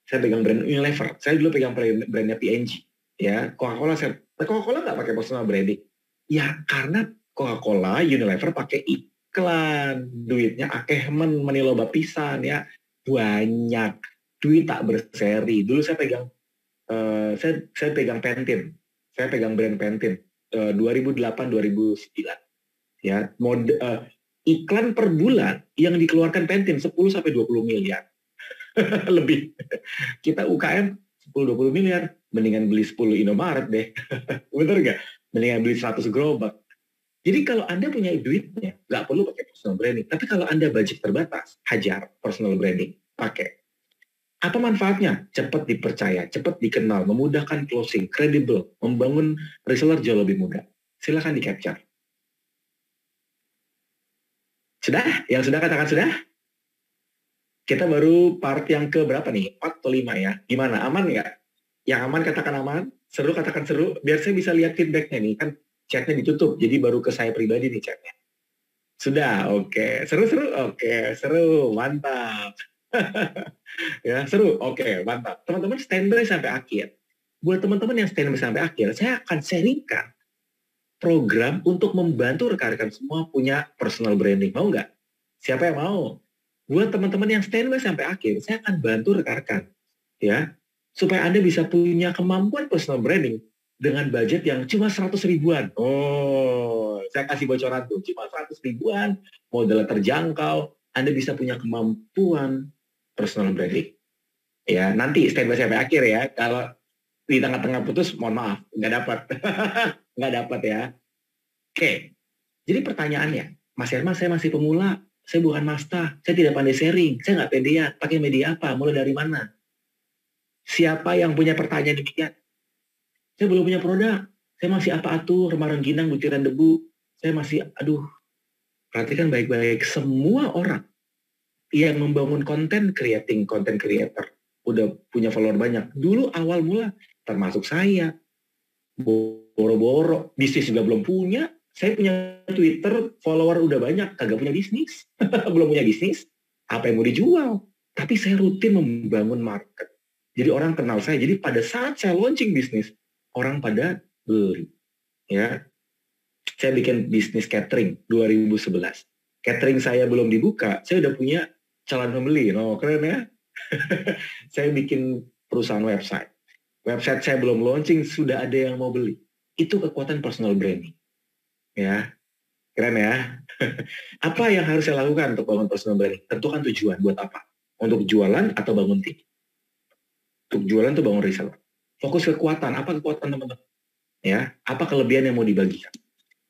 saya pegang brand Unilever. Saya dulu pegang brandnya P&G. Ya, Coca-Cola nggak pakai personal branding. Ya, karena Coca-Cola, Unilever pakai iklan. Duitnya akeh meniloba pisan ya. Banyak. Duit tak berseri. Dulu saya pegang saya pegang Pantene. Saya pegang brand Pantene 2008-2009. Ya, iklan per bulan yang dikeluarkan Pantene 10-20 miliar. Lebih. Kita UKM 10-20 miliar, mendingan beli 10 Indomaret deh. Bener nggak? Mendingan beli 100 gerobak. Jadi kalau Anda punya duitnya, nggak perlu pakai personal branding. Tapi kalau Anda budget terbatas, hajar personal branding. Pakai. Apa manfaatnya? Cepat dipercaya, cepat dikenal, memudahkan closing, kredibel, membangun reseller jauh lebih mudah. Silakan di-capture. Sudah? Yang sudah katakan sudah? Kita baru part yang ke berapa nih? 4 atau 5 ya? Gimana? Aman nggak? Yang aman katakan aman, seru katakan seru, biar saya bisa lihat feedbacknya nih. Kan chatnya ditutup, jadi baru ke saya pribadi nih chatnya. Sudah, oke. Seru-seru? Oke, seru. Mantap. Ya, seru. Oke, mantap. Teman-teman standby sampai akhir. Buat teman-teman yang standby sampai akhir, saya akan sharingkan program untuk membantu rekan-rekan semua punya personal branding. Mau nggak? Siapa yang mau? Buat teman-teman yang standby sampai akhir, saya akan bantu rekan-rekan. Ya, supaya Anda bisa punya kemampuan personal branding dengan budget yang cuma 100 ribuan. Oh, saya kasih bocoran tuh. Cuma 100 ribuan, modal terjangkau, Anda bisa punya kemampuan personal branding. Ya, nanti standby sampai akhir ya. Kalau di tengah-tengah putus, mohon maaf, nggak dapat. Nggak dapat ya. Oke, jadi pertanyaannya, Mas Herman, saya masih pemula, saya bukan master, saya tidak pandai sharing, saya nggak pede ya, pakai media apa, mulai dari mana? Siapa yang punya pertanyaan demikian? Saya belum punya produk, saya masih apa atuh, remah rengginang, butiran debu, saya masih, aduh, perhatikan baik-baik, semua orang yang membangun konten, creating content creator, udah punya follower banyak. Dulu awal mula, termasuk saya, boro-boro, bisnis juga belum punya, Saya punya Twitter, follower udah banyak, kagak punya bisnis. Belum punya bisnis, apa yang mau dijual? Tapi saya rutin membangun market. Jadi orang kenal saya. Jadi pada saat saya launching bisnis, orang pada beli. Ya, saya bikin bisnis catering 2011. Catering saya belum dibuka, saya udah punya calon pembeli. Oh, keren ya. Saya bikin perusahaan website. Website saya belum launching, sudah ada yang mau beli. Itu kekuatan personal branding. Ya, keren ya. Apa yang harus saya lakukan untuk bangun personal branding? Tentukan tujuan buat apa? Untuk jualan atau bangun tim? Untuk jualan itu bangun reseller. Fokus kekuatan. Apa kekuatan teman-teman? Ya, apa kelebihan yang mau dibagikan?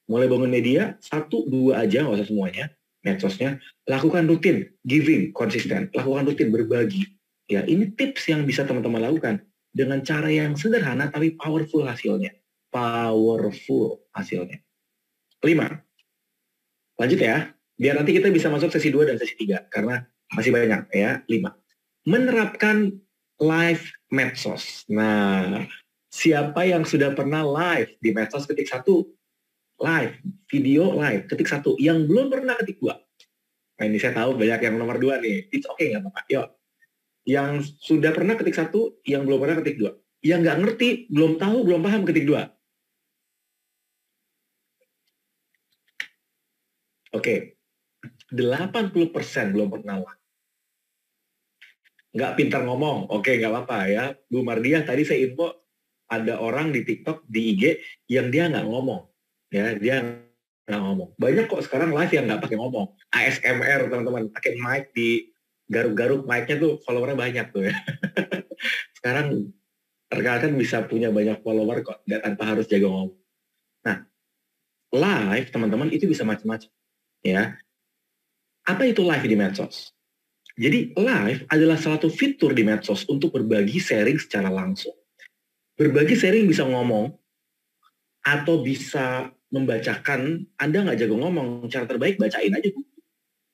Mulai bangun media, 1-2 aja, nggak usah semuanya. Medsosnya, lakukan rutin, giving, konsisten. Lakukan rutin, berbagi. Ya, ini tips yang bisa teman-teman lakukan dengan cara yang sederhana tapi powerful hasilnya. Powerful hasilnya. 5. Lanjut ya. Biar nanti kita bisa masuk sesi 2 dan sesi 3 karena masih banyak ya. 5. Menerapkan live medsos. Nah, siapa yang sudah pernah live di medsos, ketik 1, live, video live, ketik 1. Yang belum pernah, ketik 2. Nah, ini saya tahu banyak yang nomor 2 nih. It's okay, nggak apa-apa. Yuk. Yang sudah pernah, ketik 1. Yang belum pernah, ketik 2. Yang nggak ngerti, belum tahu, belum paham, ketik 2. Oke. 80% belum pernah live. Nggak pintar ngomong. Oke, nggak apa-apa ya. Bu Mardiah, tadi saya info ada orang di TikTok, di IG, yang dia nggak ngomong. Ya, dia nggak ngomong. Banyak kok sekarang live yang nggak pakai ngomong. ASMR, teman-teman. Pakai mic, di garuk-garuk mic-nya tuh followernya banyak tuh ya. Sekarang rekan-rekan bisa punya banyak follower kok, nggak tanpa harus jago ngomong. Nah, live, teman-teman, itu bisa macam-macam. Ya. Apa itu live di medsos? Jadi live adalah salah satu fitur di medsos untuk berbagi sharing secara langsung. Berbagi sharing bisa ngomong, atau bisa membacakan. Anda nggak jago ngomong, cara terbaik bacain aja buku.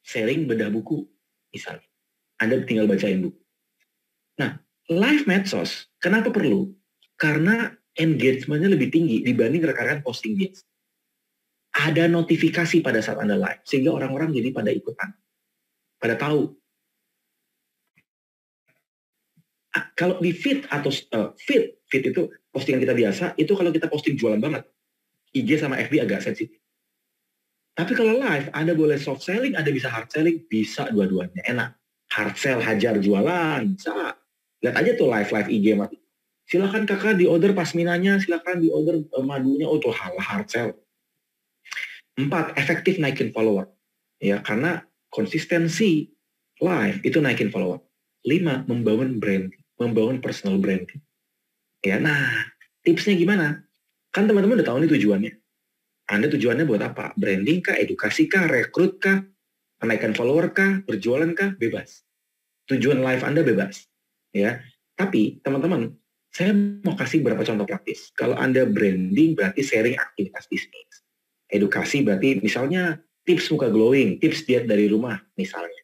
Sharing bedah buku, misalnya. Anda tinggal bacain buku. Nah, live medsos, kenapa perlu? Karena engagement-nya lebih tinggi dibanding rekan-rekan posting biasa. Ada notifikasi pada saat Anda live, sehingga orang-orang jadi pada ikutan. Pada tahu. Kalau di feed atau feed itu postingan kita biasa, itu kalau kita posting jualan banget. IG sama FB agak sensitif. Tapi kalau live, Anda boleh soft selling, Anda bisa hard selling, bisa dua-duanya. Enak. Hard sell, hajar jualan, bisa. Lihat aja tuh live IG mati. Silakan kakak di order pasminanya, silakan di order madunya, tuh hard sell. 4, efektif naikin follower. Ya, karena konsistensi live itu naikin follower. 5, membangun brand, membangun personal branding. Ya, nah, tipsnya gimana? Kan teman-teman udah tahu nih tujuannya. Anda tujuannya buat apa? Branding kah, edukasi kah, rekrut kah, menaikkan follower kah, berjualan kah, bebas. Tujuan live Anda bebas. Ya, tapi teman-teman, saya mau kasih beberapa contoh praktis. Kalau Anda branding berarti sharing aktivitas bisnis. Edukasi berarti misalnya tips muka glowing, tips diet dari rumah misalnya.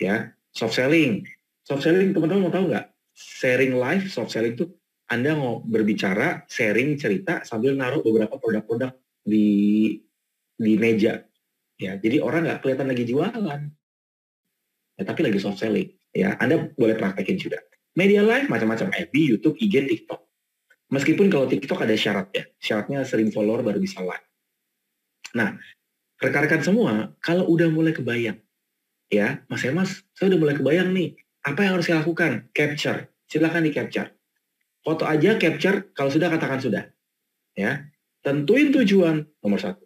Ya, soft selling. Soft selling teman-teman mau tahu nggak? Sharing live, soft selling itu Anda mau berbicara, sharing cerita sambil naruh beberapa produk-produk di meja. Ya, jadi orang nggak kelihatan lagi jualan. Ya, tapi lagi soft selling. Ya, Anda boleh praktekin juga. Media live macam-macam, FB, YouTube, IG, TikTok. Meskipun kalau TikTok ada syaratnya. Syaratnya sering follower baru bisa live. Nah, rekan-rekan semua, kalau udah mulai kebayang, ya, Mas, saya udah mulai kebayang nih, apa yang harus saya lakukan? Capture, silakan di-capture. Foto aja, capture, kalau sudah katakan sudah. Ya, tentuin tujuan, nomor 1.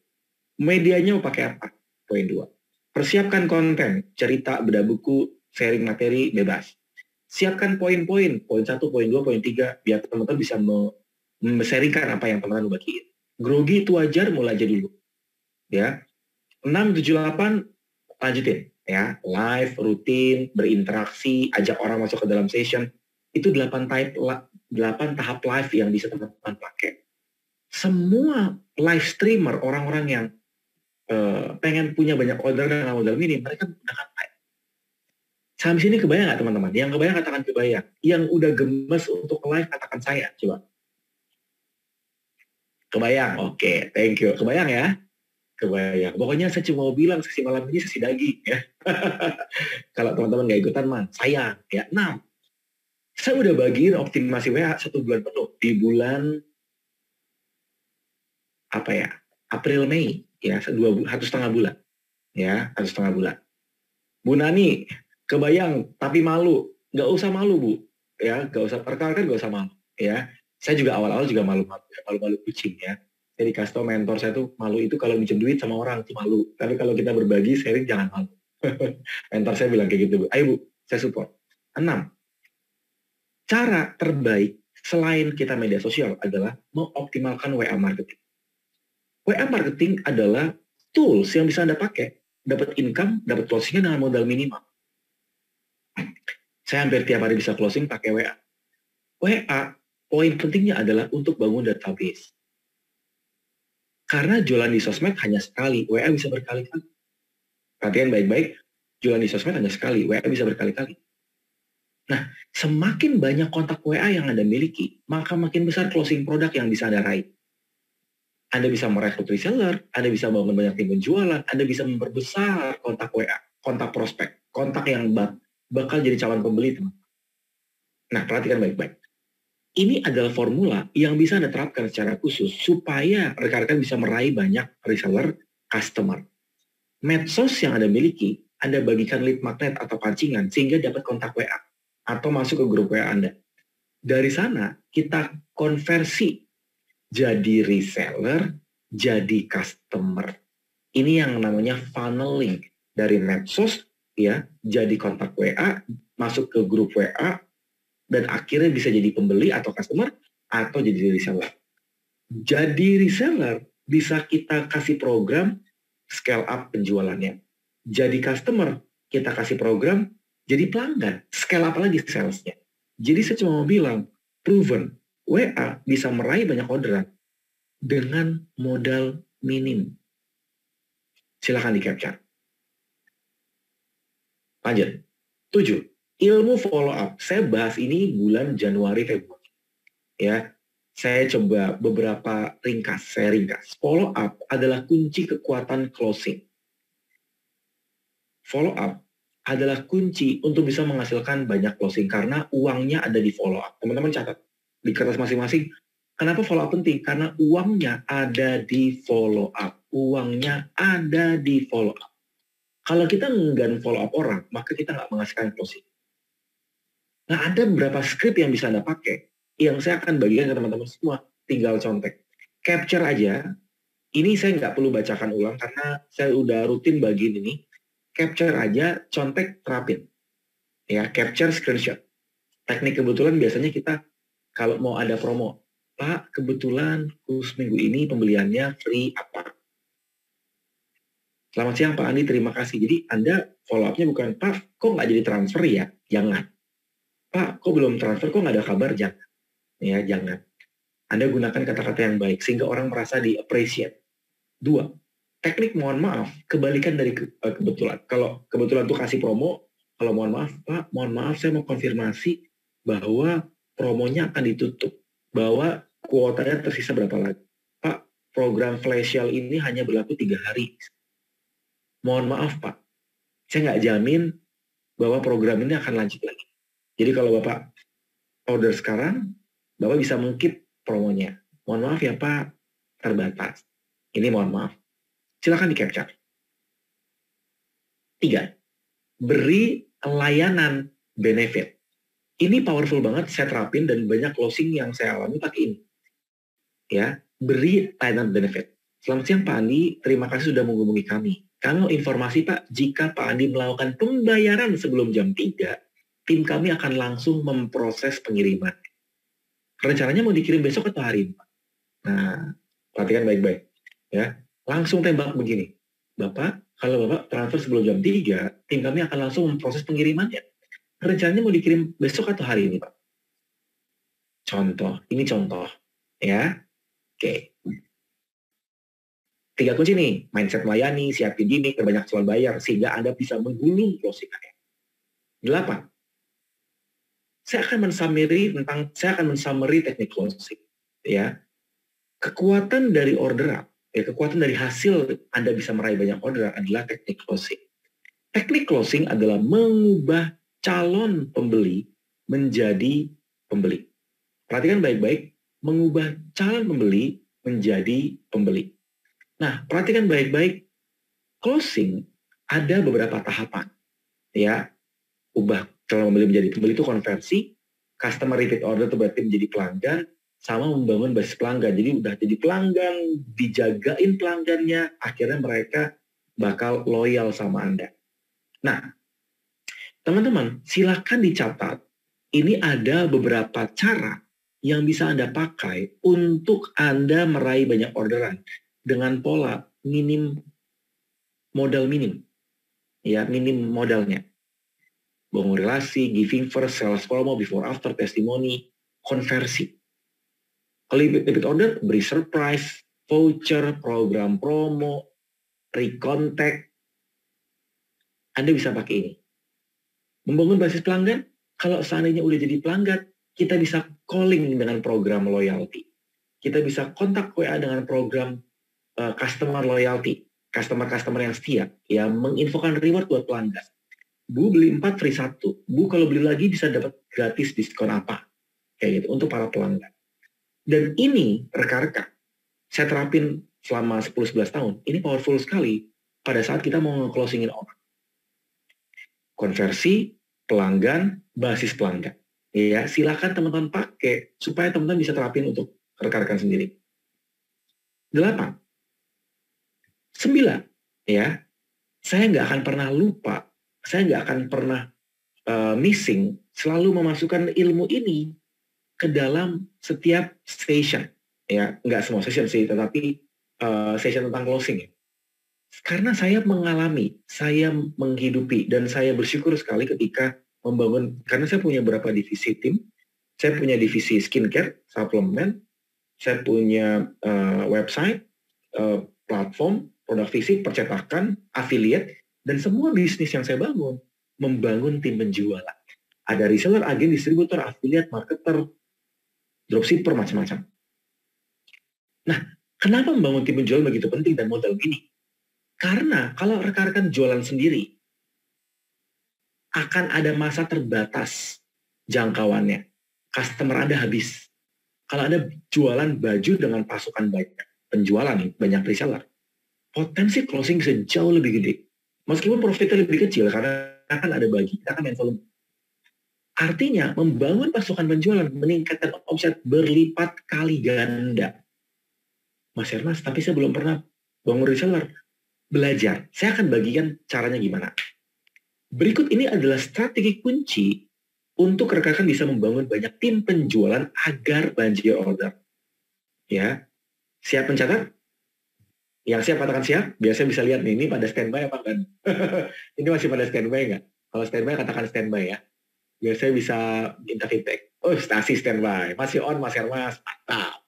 Medianya mau pakai apa? Poin 2. Persiapkan konten, cerita, bedah buku, sharing materi, bebas. Siapkan poin-poin, poin 1, poin 2, poin 3, biar teman-teman bisa sharingkan apa yang teman-teman bagiin. Grogi itu wajar, mulai aja dulu. Ya, 6, 7, 8, lanjutin. Ya, live, rutin, berinteraksi, ajak orang masuk ke dalam session. Itu 8 tahap live yang bisa teman-teman pakai. Semua live streamer, orang-orang yang pengen punya banyak order dengan modal minim, mereka menggunakan live. Sampai sini kebayang nggak teman-teman? Yang kebayang katakan kebayang. Yang udah gemes untuk live katakan saya, coba. Kebayang, oke, thank you. Kebayang ya? Kebayang. Pokoknya saya cuma mau bilang sesi malam ini sesi daging ya. Kalau teman-teman nggak ikutan mah sayang ya. 6. Saya udah bagiin optimasi WA 1 bulan penuh di bulan apa ya? April Mei ya, 1,5 bulan ya, 1,5 bulan. Bu Nani, kebayang tapi malu. Nggak usah malu Bu, ya nggak usah perkara kan nggak usah malu ya. Saya juga awal-awal juga malu-malu kucing ya. Jadi kasih tau mentor saya tuh malu itu kalau minjem duit sama orang tuh malu. Tapi kalau kita berbagi sharing jangan malu. Mentor saya bilang kayak gitu Bu. Ayo Bu, saya support. 6. Cara terbaik selain kita media sosial adalah mengoptimalkan WA marketing. WA marketing adalah tools yang bisa Anda pakai, dapat income, dapat closingnya dengan modal minimal. Saya hampir tiap hari bisa closing pakai WA. WA, poin pentingnya adalah untuk bangun database. Karena jualan di sosmed hanya sekali, WA bisa berkali-kali. Perhatian baik-baik, jualan di sosmed hanya sekali, WA bisa berkali-kali. Nah, semakin banyak kontak WA yang Anda miliki, maka makin besar closing produk yang bisa Anda raih. Anda bisa merekrut reseller, Anda bisa bangun banyak tim penjualan, Anda bisa memperbesar kontak WA, kontak prospek, kontak yang bakal jadi calon pembeli, teman. Nah, perhatikan baik-baik. Ini adalah formula yang bisa Anda terapkan secara khusus supaya rekan-rekan bisa meraih banyak reseller, customer. Medsos yang Anda miliki, Anda bagikan lead magnet atau pancingan sehingga dapat kontak WA atau masuk ke grup WA Anda. Dari sana, kita konversi jadi reseller, jadi customer. Ini yang namanya funneling dari medsos, ya, jadi kontak WA, masuk ke grup WA, dan akhirnya bisa jadi pembeli atau customer, atau jadi reseller. Jadi reseller, bisa kita kasih program scale up penjualannya. Jadi customer, kita kasih program jadi pelanggan. Scale up lagi salesnya. Jadi saya cuma mau bilang, proven, WA bisa meraih banyak orderan dengan modal minim. Silahkan di-capture. Lanjut. 7. Ilmu follow up. Saya bahas ini bulan Januari Februari. Ya, saya coba beberapa ringkas. Saya ringkas. Follow up adalah kunci kekuatan closing. Follow up adalah kunci untuk bisa menghasilkan banyak closing karena uangnya ada di follow up. Teman-teman catat di kertas masing-masing. Kenapa follow up penting? Karena uangnya ada di follow up. Uangnya ada di follow up. Kalau kita enggan follow up orang, maka kita nggak menghasilkan closing. Nah, ada beberapa script yang bisa Anda pakai, yang saya akan bagikan ke teman-teman semua. Tinggal contek. Capture aja. Ini saya nggak perlu bacakan ulang, karena saya udah rutin bagiin ini. Capture aja, contek, terapin. Ya, capture, screenshot. Teknik kebetulan biasanya kita, kalau mau ada promo, Pak, kebetulan khusus minggu ini pembeliannya free apa? Selamat siang Pak Andi, terima kasih. Jadi Anda follow up-nya bukan, Pak, kok nggak jadi transfer ya? Jangan. Pak, kok belum transfer, kok nggak ada kabar? Jangan. Ya, jangan. Anda gunakan kata-kata yang baik, sehingga orang merasa di-appreciate. 2. Teknik mohon maaf, kebalikan dari kebetulan. Kalau kebetulan tuh kasih promo, kalau mohon maaf, Pak, mohon maaf, saya mau konfirmasi bahwa promonya akan ditutup. Bahwa kuotanya tersisa berapa lagi. Pak, program flash sale ini hanya berlaku 3 hari. Mohon maaf, Pak, saya nggak jamin bahwa program ini akan lanjut lagi. Jadi kalau Bapak order sekarang, Bapak bisa mengkeep promonya. Mohon maaf ya Pak, terbatas. Ini mohon maaf. Silakan di-capture. 3. Beri layanan benefit. Ini powerful banget, saya terapin dan banyak closing yang saya alami pakai ini. Ya, beri layanan benefit. Selamat siang Pak Andi, terima kasih sudah menghubungi kami. Kami mau informasi Pak, jika Pak Andi melakukan pembayaran sebelum jam 3, tim kami akan langsung memproses pengiriman. Rencananya mau dikirim besok atau hari ini, Pak? Nah, perhatikan baik-baik. Ya, langsung tembak begini. Bapak, kalau Bapak transfer sebelum jam 3, tim kami akan langsung memproses pengirimannya. Rencananya mau dikirim besok atau hari ini, Pak? Contoh, ini contoh. Ya, oke. 3 kunci nih, mindset melayani, siapin gimmick, terbanyak soal bayar, sehingga Anda bisa menggulung closing-nya. 8. Saya akan mensummary teknik closing. Ya, kekuatan dari order up Ya, kekuatan dari hasil Anda bisa meraih banyak orderan adalah teknik closing. Teknik closing adalah mengubah calon pembeli menjadi pembeli. Perhatikan baik-baik, mengubah calon pembeli menjadi pembeli. Nah, perhatikan baik-baik, closing ada beberapa tahapan. Ya, ubah calon pembeli menjadi pembeli itu konversi, customer repeat order itu berarti menjadi pelanggan, sama membangun basis pelanggan. Jadi udah jadi pelanggan, dijagain pelanggannya, akhirnya mereka bakal loyal sama Anda. Nah, teman-teman, silakan dicatat, ini ada beberapa cara yang bisa Anda pakai untuk Anda meraih banyak orderan dengan pola modal minim. Ya, minim modalnya. Bangun relasi, giving first, sales promo, before after, testimoni, konversi. Kalau repeat order, beri surprise, voucher, program promo, recontact. Anda bisa pakai ini. Membangun basis pelanggan, kalau seandainya udah jadi pelanggan, kita bisa calling dengan program loyalty. Kita bisa kontak WA dengan program customer loyalty. Customer-customer yang setia, yang menginfokan reward buat pelanggan. Bu beli 4 free 1. Bu kalau beli lagi bisa dapat gratis diskon apa. Kayak gitu, untuk para pelanggan. Dan ini rekan-rekan, saya terapin selama 10-11 tahun. Ini powerful sekali pada saat kita mau nge-closingin orang. Konversi, pelanggan, basis pelanggan. Ya, silakan teman-teman pakai supaya teman-teman bisa terapin untuk rekan-rekan sendiri. 8. 9. Ya, saya nggak akan pernah lupa, saya nggak akan pernah missing, selalu memasukkan ilmu ini ke dalam setiap session. Ya, nggak semua session sih, tetapi session tentang closing ya. Karena saya mengalami, saya menghidupi, dan saya bersyukur sekali ketika membangun, karena saya punya beberapa divisi tim, saya punya divisi skincare, suplemen, saya punya website, platform, produk fisik, percetakan, affiliate, dan semua bisnis yang saya bangun, membangun tim penjualan. Ada reseller, agen, distributor, affiliate, marketer, dropshipper, macam-macam. Nah, kenapa membangun tim penjualan begitu penting dan modal gini? Karena kalau rekan-rekan jualan sendiri, akan ada masa terbatas jangkauannya. Customer Anda habis. Kalau Anda jualan baju dengan pasukan banyak penjualan nih, banyak reseller, potensi closing bisa jauh lebih gede. Meskipun profitnya lebih kecil, karena kan ada bagi, kita kan main volume. Artinya, membangun pasukan penjualan meningkatkan omset berlipat kali ganda. Mas Ernest, tapi saya belum pernah bangun reseller. Belajar. Saya akan bagikan caranya gimana. Berikut ini adalah strategi kunci untuk rekan-rekan bisa membangun banyak tim penjualan agar banjir order. Ya, siap mencatat? Yang siap katakan siap. Biasanya bisa lihat nih, ini pada standby apa kan? Ini masih pada standby nggak? Kalau standby katakan standby ya. Biasanya bisa minta feedback. Oh, stasi standby. Masih on, Mas Hermas. Mantap.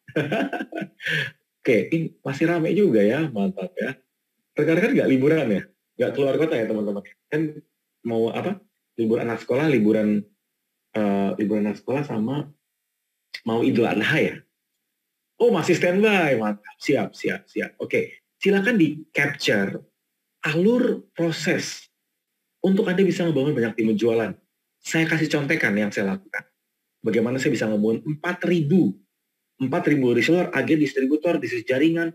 Oke, ini masih rame juga ya. Mantap ya. Rekan-rekan nggak liburan ya? Nggak keluar kota ya teman-teman? Kan mau apa? Libur anak sekolah, liburan anak sekolah sama mau Idul Adha ya? Oh, masih standby. Mantap. Siap. Oke, silakan di-capture alur proses untuk Anda bisa membangun banyak tim penjualan. Saya kasih contekan yang saya lakukan. Bagaimana saya bisa membangun 4.000 reseller, agen, distributor, bisnis jaringan,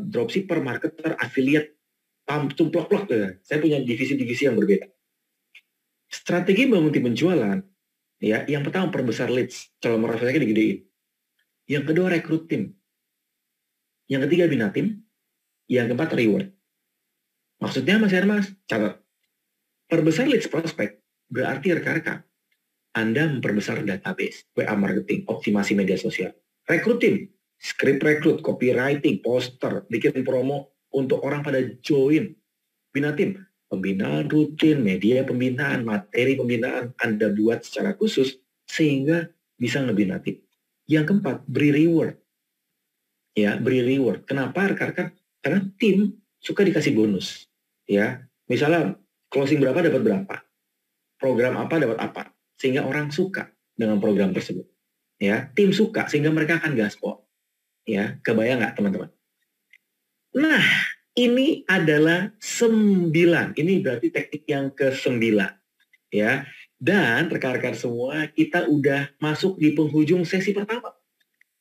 dropshipper, marketer, affiliate, tumplok-plok. Saya punya divisi-divisi yang berbeda. Strategi membangun tim penjualan, ya, yang pertama perbesar leads, calon prospeknya digedein. Yang kedua rekrut tim. Yang ketiga bina tim. Yang keempat reward. Maksudnya Mas Hermas, catat. Perbesar leads prospek berarti rekan-rekan Anda memperbesar database, WA marketing, optimasi media sosial. Rekrut tim, script rekrut, copywriting, poster, bikin promo untuk orang pada join. Bina tim, pembinaan rutin, media pembinaan, materi pembinaan Anda buat secara khusus sehingga bisa ngebina tim. Yang keempat, beri reward. Ya, beri reward. Kenapa rekan-rekan? Karena tim suka dikasih bonus. Ya, misalnya closing berapa dapat berapa, program apa dapat apa, sehingga orang suka dengan program tersebut. Ya, tim suka sehingga mereka akan gaspol. Ya, kebayang nggak teman-teman? Nah, ini adalah 9. Ini berarti teknik yang ke-9. Ya. Dan rekan-rekan semua, kita udah masuk di penghujung sesi pertama.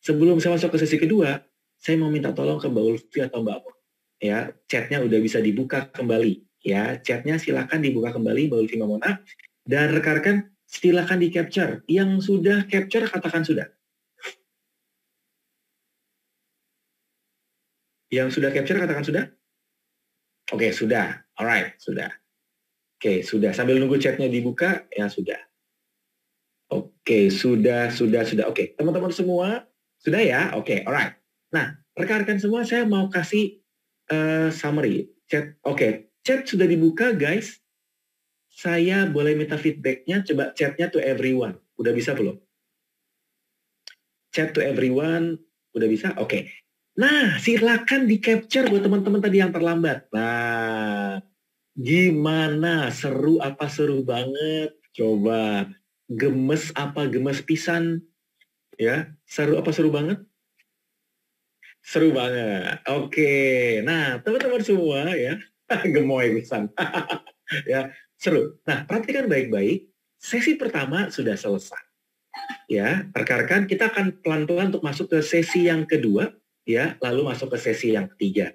Sebelum saya masuk ke sesi kedua, saya mau minta tolong ke Mbak Ulfi atau Mbak Mo. Ya, chatnya udah bisa dibuka kembali. Ya, chatnya silakan dibuka kembali Mbak Ulfi Mamona. Dan rekan-rekan silakan di capture. Yang sudah capture katakan sudah. Yang sudah capture katakan sudah. Oke, sudah. Alright, sudah. Oke, sudah. Sambil nunggu chatnya dibuka, ya sudah. Oke, sudah. Oke, teman-teman semua, sudah ya? Oke, alright. Nah, rekan-rekan semua, saya mau kasih summary. Chat, oke. Chat sudah dibuka, guys. Saya boleh minta feedback-nya, coba chatnya to everyone. Udah bisa belum? Chat to everyone, udah bisa? Oke. Nah, silakan di-capture buat teman-teman tadi yang terlambat. Nah, gimana? Seru apa seru banget? Coba. Gemes apa gemes pisan? Ya, seru apa seru banget? Seru banget. Oke. Nah, teman-teman semua ya, gemoy pisan. Ya, seru. Nah, perhatikan baik-baik. Sesi pertama sudah selesai. Ya, rekan-rekan kita akan pelan-pelan untuk masuk ke sesi yang kedua, ya, lalu masuk ke sesi yang ketiga.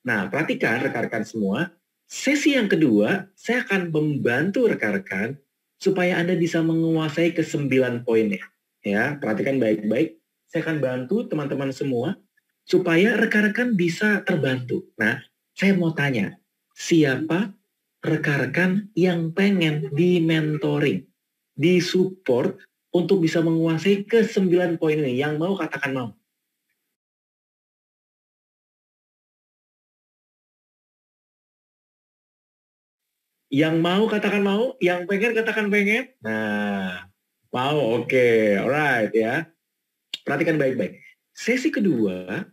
Nah, perhatikan rekan-rekan semua, sesi yang kedua saya akan membantu rekan-rekan supaya Anda bisa menguasai ke-9 poinnya. Ya, perhatikan baik-baik. Saya akan bantu teman-teman semua supaya rekan-rekan bisa terbantu. Nah, saya mau tanya, siapa rekan-rekan yang pengen di-mentoring, di-support untuk bisa menguasai ke-9 poin ini? Yang mau katakan mau. Yang mau katakan mau, yang pengen katakan pengen. Nah, mau, oke, alright ya. Perhatikan baik-baik. Sesi kedua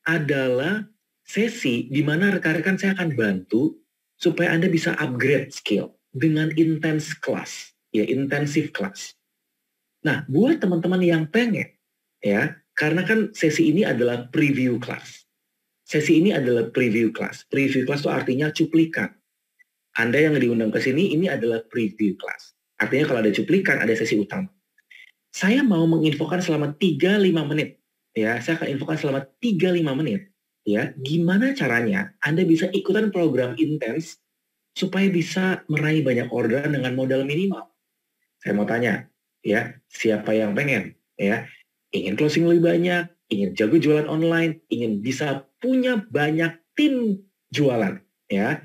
adalah sesi di mana rekan-rekan saya akan bantu supaya Anda bisa upgrade skill dengan intense class, ya, intensive class. Nah, buat teman-teman yang pengen, ya, karena kan sesi ini adalah preview class. Sesi ini adalah preview class. Preview class itu artinya cuplikan. Anda yang diundang ke sini, ini adalah preview class. Artinya kalau ada cuplikan, ada sesi utama. Saya mau menginfokan selama 3-5 menit. Ya, saya akan infokan selama 3-5 menit. Ya, gimana caranya Anda bisa ikutan program intens supaya bisa meraih banyak orderan dengan modal minimal. Saya mau tanya, ya, siapa yang pengen? Ya, ingin closing lebih banyak, ingin jago jualan online, ingin bisa punya banyak tim jualan. Ya,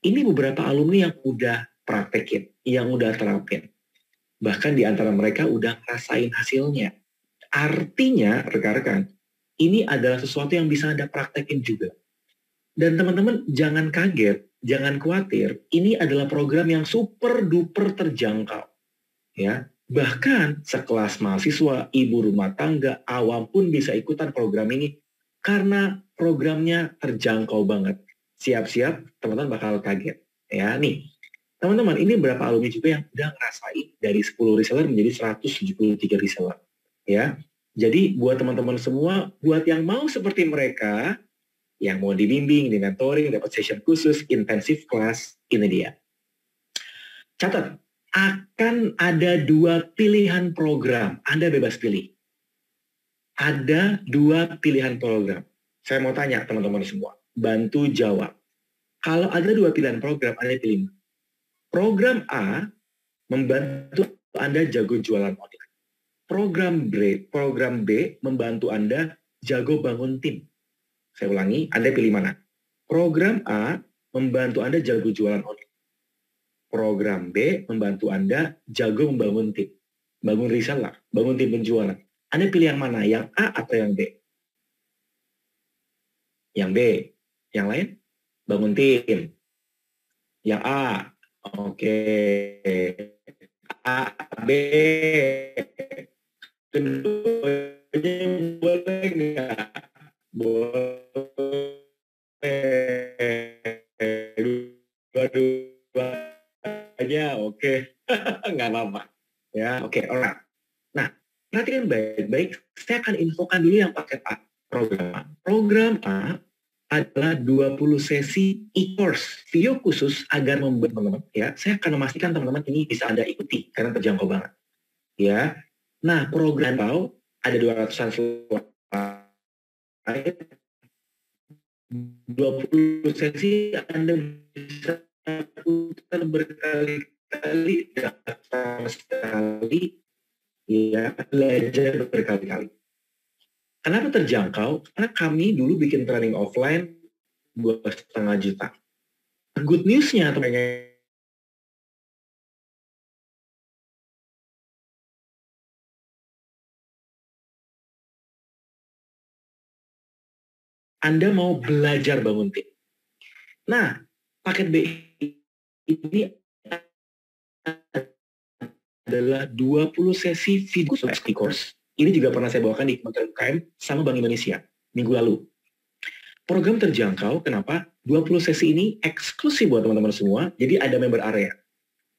ini beberapa alumni yang udah praktekin, yang udah terapin. Bahkan di antara mereka udah ngerasain hasilnya. Artinya, rekan-rekan, ini adalah sesuatu yang bisa Anda praktekin juga. Dan teman-teman, jangan kaget, jangan khawatir, ini adalah program yang super duper terjangkau. Ya, bahkan sekelas mahasiswa, ibu rumah tangga, awam pun bisa ikutan program ini karena programnya terjangkau banget. Siap-siap, teman-teman bakal kaget. Ya, nih, teman-teman, ini berapa alumni juga yang udah ngerasain dari 10 reseller menjadi 173 reseller. Ya, jadi buat teman-teman semua, buat yang mau seperti mereka, yang mau dibimbing, di mentoring, dapat session khusus, intensive class, ini dia. Catat, akan ada 2 pilihan program. Anda bebas pilih. Ada 2 pilihan program. Saya mau tanya teman-teman semua, bantu jawab. Kalau ada 2 pilihan program, Anda pilih. Program A membantu Anda jago jualan online. Program B membantu Anda jago bangun tim. Saya ulangi, Anda pilih mana? Program A membantu Anda jago jualan online. Program B membantu Anda jago membangun tim. Bangun reseller, bangun tim penjualan. Anda pilih yang mana? Yang A atau yang B? Yang B. Yang lain? Bangun tim. Yang A. Oke. A, B. Keduanya boleh nggak? Boleh. Dua-dua aja, oke. Nggak apa-apa. Ya, oke, alright. Nah, perhatikan baik-baik. Saya akan infokan dulu yang paket A. Program A adalah 20 sesi e-course, video khusus agar membuat teman-teman, ya, saya akan memastikan teman-teman ini bisa Anda ikuti karena terjangkau banget. Ya. Nah, program tahu ada 200-an slide, 20 sesi Anda bisa putar berkali-kali, datang sekali, ya, belajar berkali-kali. Kenapa terjangkau? Karena kami dulu bikin training offline 2,5 juta. Good news-nya, teman-teman, Anda mau belajar bangun tim. Nah, paket B ini adalah 20 sesi video course. Ini juga pernah saya bawakan di Kementerian UKM sama Bank Indonesia minggu lalu. Program terjangkau, kenapa? 20 sesi ini eksklusif buat teman-teman semua, jadi ada member area.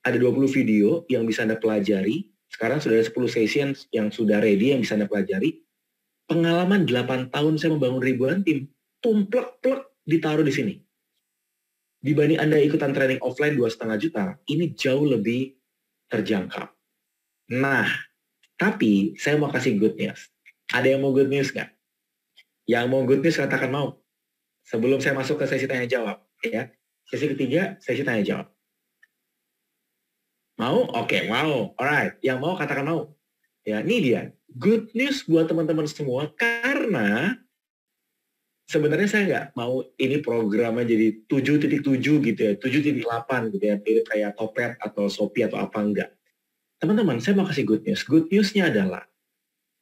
Ada 20 video yang bisa Anda pelajari, sekarang sudah ada 10 sesi yang sudah ready yang bisa Anda pelajari. Pengalaman 8 tahun saya membangun ribuan tim, tumplek-plek ditaruh di sini. Dibanding Anda ikutan training offline 2,5 juta, ini jauh lebih terjangkau. Nah, tapi saya mau kasih good news. Ada yang mau good news nggak? Yang mau good news katakan mau. Sebelum saya masuk ke sesi tanya jawab, ya. Sesi ketiga, sesi tanya jawab. Mau? Oke, mau. Alright, yang mau katakan mau. Ya, ini dia. Good news buat teman-teman semua karena sebenarnya saya nggak mau ini programnya jadi 7.7 gitu ya, 7.8 gitu ya, mirip kayak Topet atau Shopee atau apa enggak. Teman-teman, saya mau kasih good news. Good news-nya adalah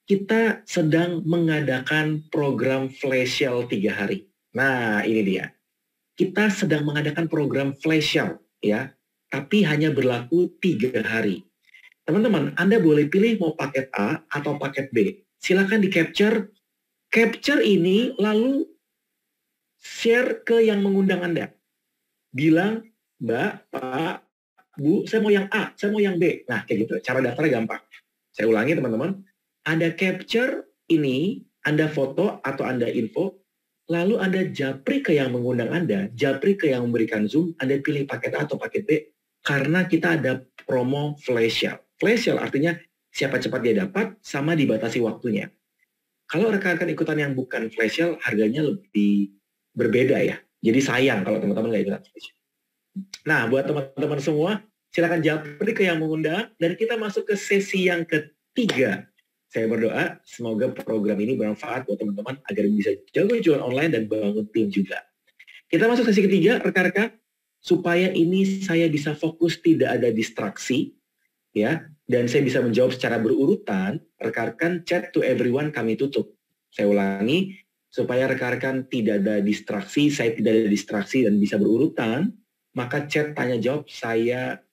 kita sedang mengadakan program flash sale 3 hari. Nah, ini dia. Kita sedang mengadakan program flash sale, ya, tapi hanya berlaku 3 hari. Teman-teman, Anda boleh pilih mau paket A atau paket B. Silakan di-capture. Capture ini lalu share ke yang mengundang Anda. Bilang, Mbak, Pak, Bu, saya mau yang A, saya mau yang B. Nah, kayak gitu. Cara daftarnya gampang. Saya ulangi, teman-teman. Anda capture ini, Anda foto atau Anda info, lalu Anda japri ke yang mengundang Anda, japri ke yang memberikan Zoom, Anda pilih paket A atau paket B, karena kita ada promo flash sale. Flash sale artinya siapa cepat dia dapat, sama dibatasi waktunya. Kalau rekan-rekan ikutan yang bukan flash sale, harganya lebih berbeda ya. Jadi sayang kalau teman-teman nggak ikutan flash sale. Nah, buat teman-teman semua, silakan japri ke yang mengundang, dan kita masuk ke sesi yang ketiga. Saya berdoa, semoga program ini bermanfaat buat teman-teman agar bisa jago jualan online dan bangun tim juga. Kita masuk sesi ketiga, rekan-rekan, supaya ini saya bisa fokus, tidak ada distraksi, ya, dan saya bisa menjawab secara berurutan. Rekan-rekan chat to everyone kami tutup. Saya ulangi, supaya rekan-rekan tidak ada distraksi, saya tidak ada distraksi dan bisa berurutan, maka chat tanya jawab saya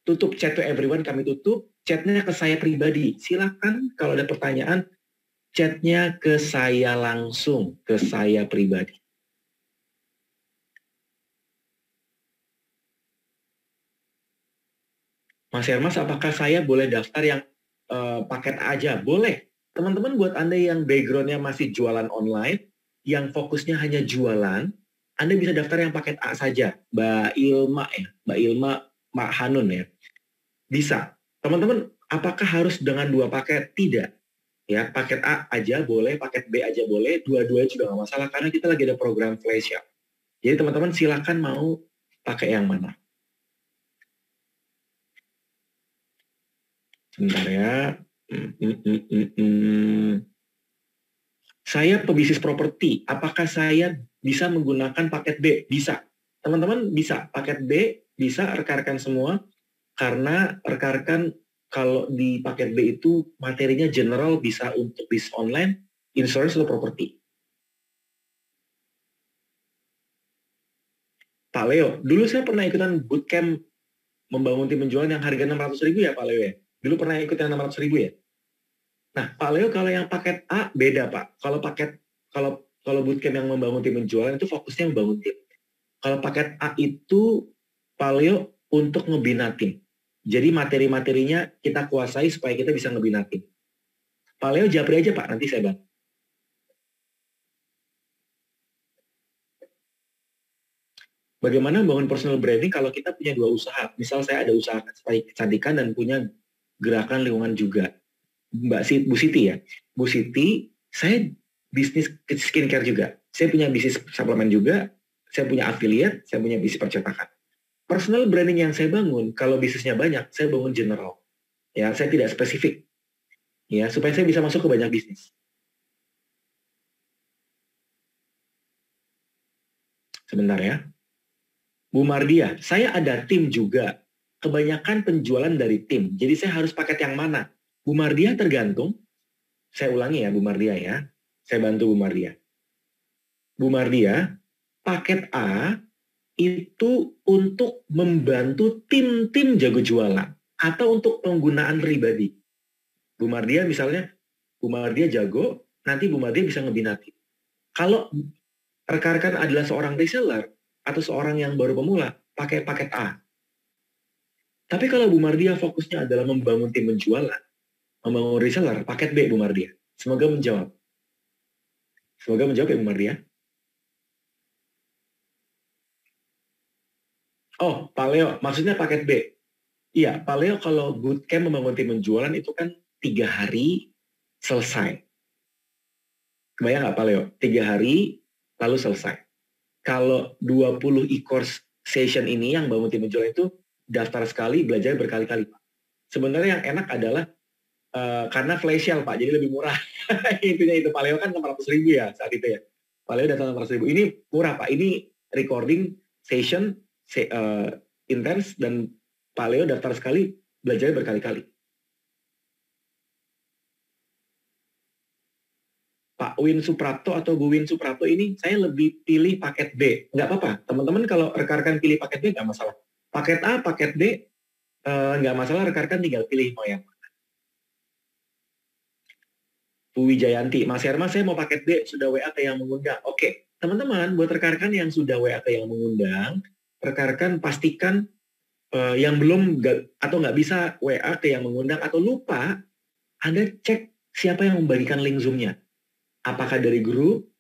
tutup. Chat to everyone kami tutup, chatnya ke saya pribadi. Silakan kalau ada pertanyaan, chatnya ke saya langsung, ke saya pribadi. Mas Hermas, apakah saya boleh daftar yang paket A aja? Boleh. Teman-teman, buat Anda yang background-nya masih jualan online, yang fokusnya hanya jualan, Anda bisa daftar yang paket A saja. Mbak Ilma ya, Mbak Ilma, Mbak Hanun ya. Bisa. Teman-teman, apakah harus dengan 2 paket? Tidak. Ya, paket A aja boleh, paket B aja boleh, dua-duanya juga nggak masalah karena kita lagi ada program flash sale. Jadi teman-teman silakan mau pakai yang mana. Sebentar ya. Saya pebisnis properti. Apakah saya bisa menggunakan paket B? Bisa. Teman-teman bisa. Paket B bisa rekan-rekan semua. Karena rekan-rekan kalau di paket B itu materinya general, bisa untuk bisnis online, insurance, atau properti. Pak Leo, dulu saya pernah ikutan bootcamp membangun tim penjualan yang harga 600.000 ya Pak Leo ya? Dulu pernah ikut yang 600.000 ya? Nah, Pak Leo kalau yang paket A beda Pak. Kalau bootcamp yang membangun tim penjualan itu fokusnya membangun tim. Kalau paket A itu Pak Leo untuk ngebina tim. Jadi materi-materinya kita kuasai supaya kita bisa ngebina tim. Pak Leo japri aja Pak, nanti saya bantu. Bagaimana membangun personal branding kalau kita punya 2 usaha? Misal saya ada usaha kecantikan dan punya gerakan lingkungan juga. Bu Siti ya. Bu Siti, saya bisnis skincare juga. Saya punya bisnis suplemen juga. Saya punya affiliate, saya punya bisnis percetakan. Personal branding yang saya bangun, kalau bisnisnya banyak, saya bangun general. Ya, saya tidak spesifik. Ya, supaya saya bisa masuk ke banyak bisnis. Sebentar ya. Bu Mardia, saya ada tim juga. Kebanyakan penjualan dari tim. Jadi saya harus paket yang mana? Bu Mardia tergantung. Saya ulangi ya Bu Mardia ya. Saya bantu Bu Mardia. Bu Mardia, paket A itu untuk membantu tim-tim jago jualan. Atau untuk penggunaan pribadi. Bu Mardia misalnya, Bu Mardia jago, nanti Bu Mardia bisa ngebina tim. Kalau rekan-rekan adalah seorang reseller, atau seorang yang baru pemula, pakai paket A. Tapi kalau Bu Mardia fokusnya adalah membangun tim penjualan, membangun reseller, paket B Bu Mardia. Semoga menjawab. Semoga menjawab ya Bu Mardia. Oh, Pak Leo, maksudnya paket B. Iya, Pak Leo kalau bootcamp membangun tim penjualan itu kan 3 hari selesai. Kebayang nggak Pak Leo? 3 hari lalu selesai. Kalau 20 e-course session ini yang bangun tim penjualan itu daftar sekali, belajar berkali-kali, Pak. Sebenarnya yang enak adalah karena flash sale, Pak, jadi lebih murah. Intinya itu, Pak Leo kan 600.000 ya saat itu ya. Pak Leo daftar 600.000. Ini murah, Pak. Ini recording session intens dan Pak Leo daftar sekali, belajar berkali-kali. Pak Win Suprapto atau Bu Win Suprapto ini saya lebih pilih paket B. Nggak apa-apa, teman-teman kalau rekan-rekan pilih paket B nggak masalah. Paket A, paket B nggak masalah, rekan-rekan tinggal pilih mau yang mana. Bu Wijayanti, Mas Herma saya mau paket B, sudah WA ke yang mengundang. Oke, teman-teman buat rekan-rekan yang sudah WA ke yang mengundang, rekan-rekan pastikan yang belum atau nggak bisa WA ke yang mengundang atau lupa, Anda cek siapa yang membagikan link Zoom-nya. Apakah dari grup?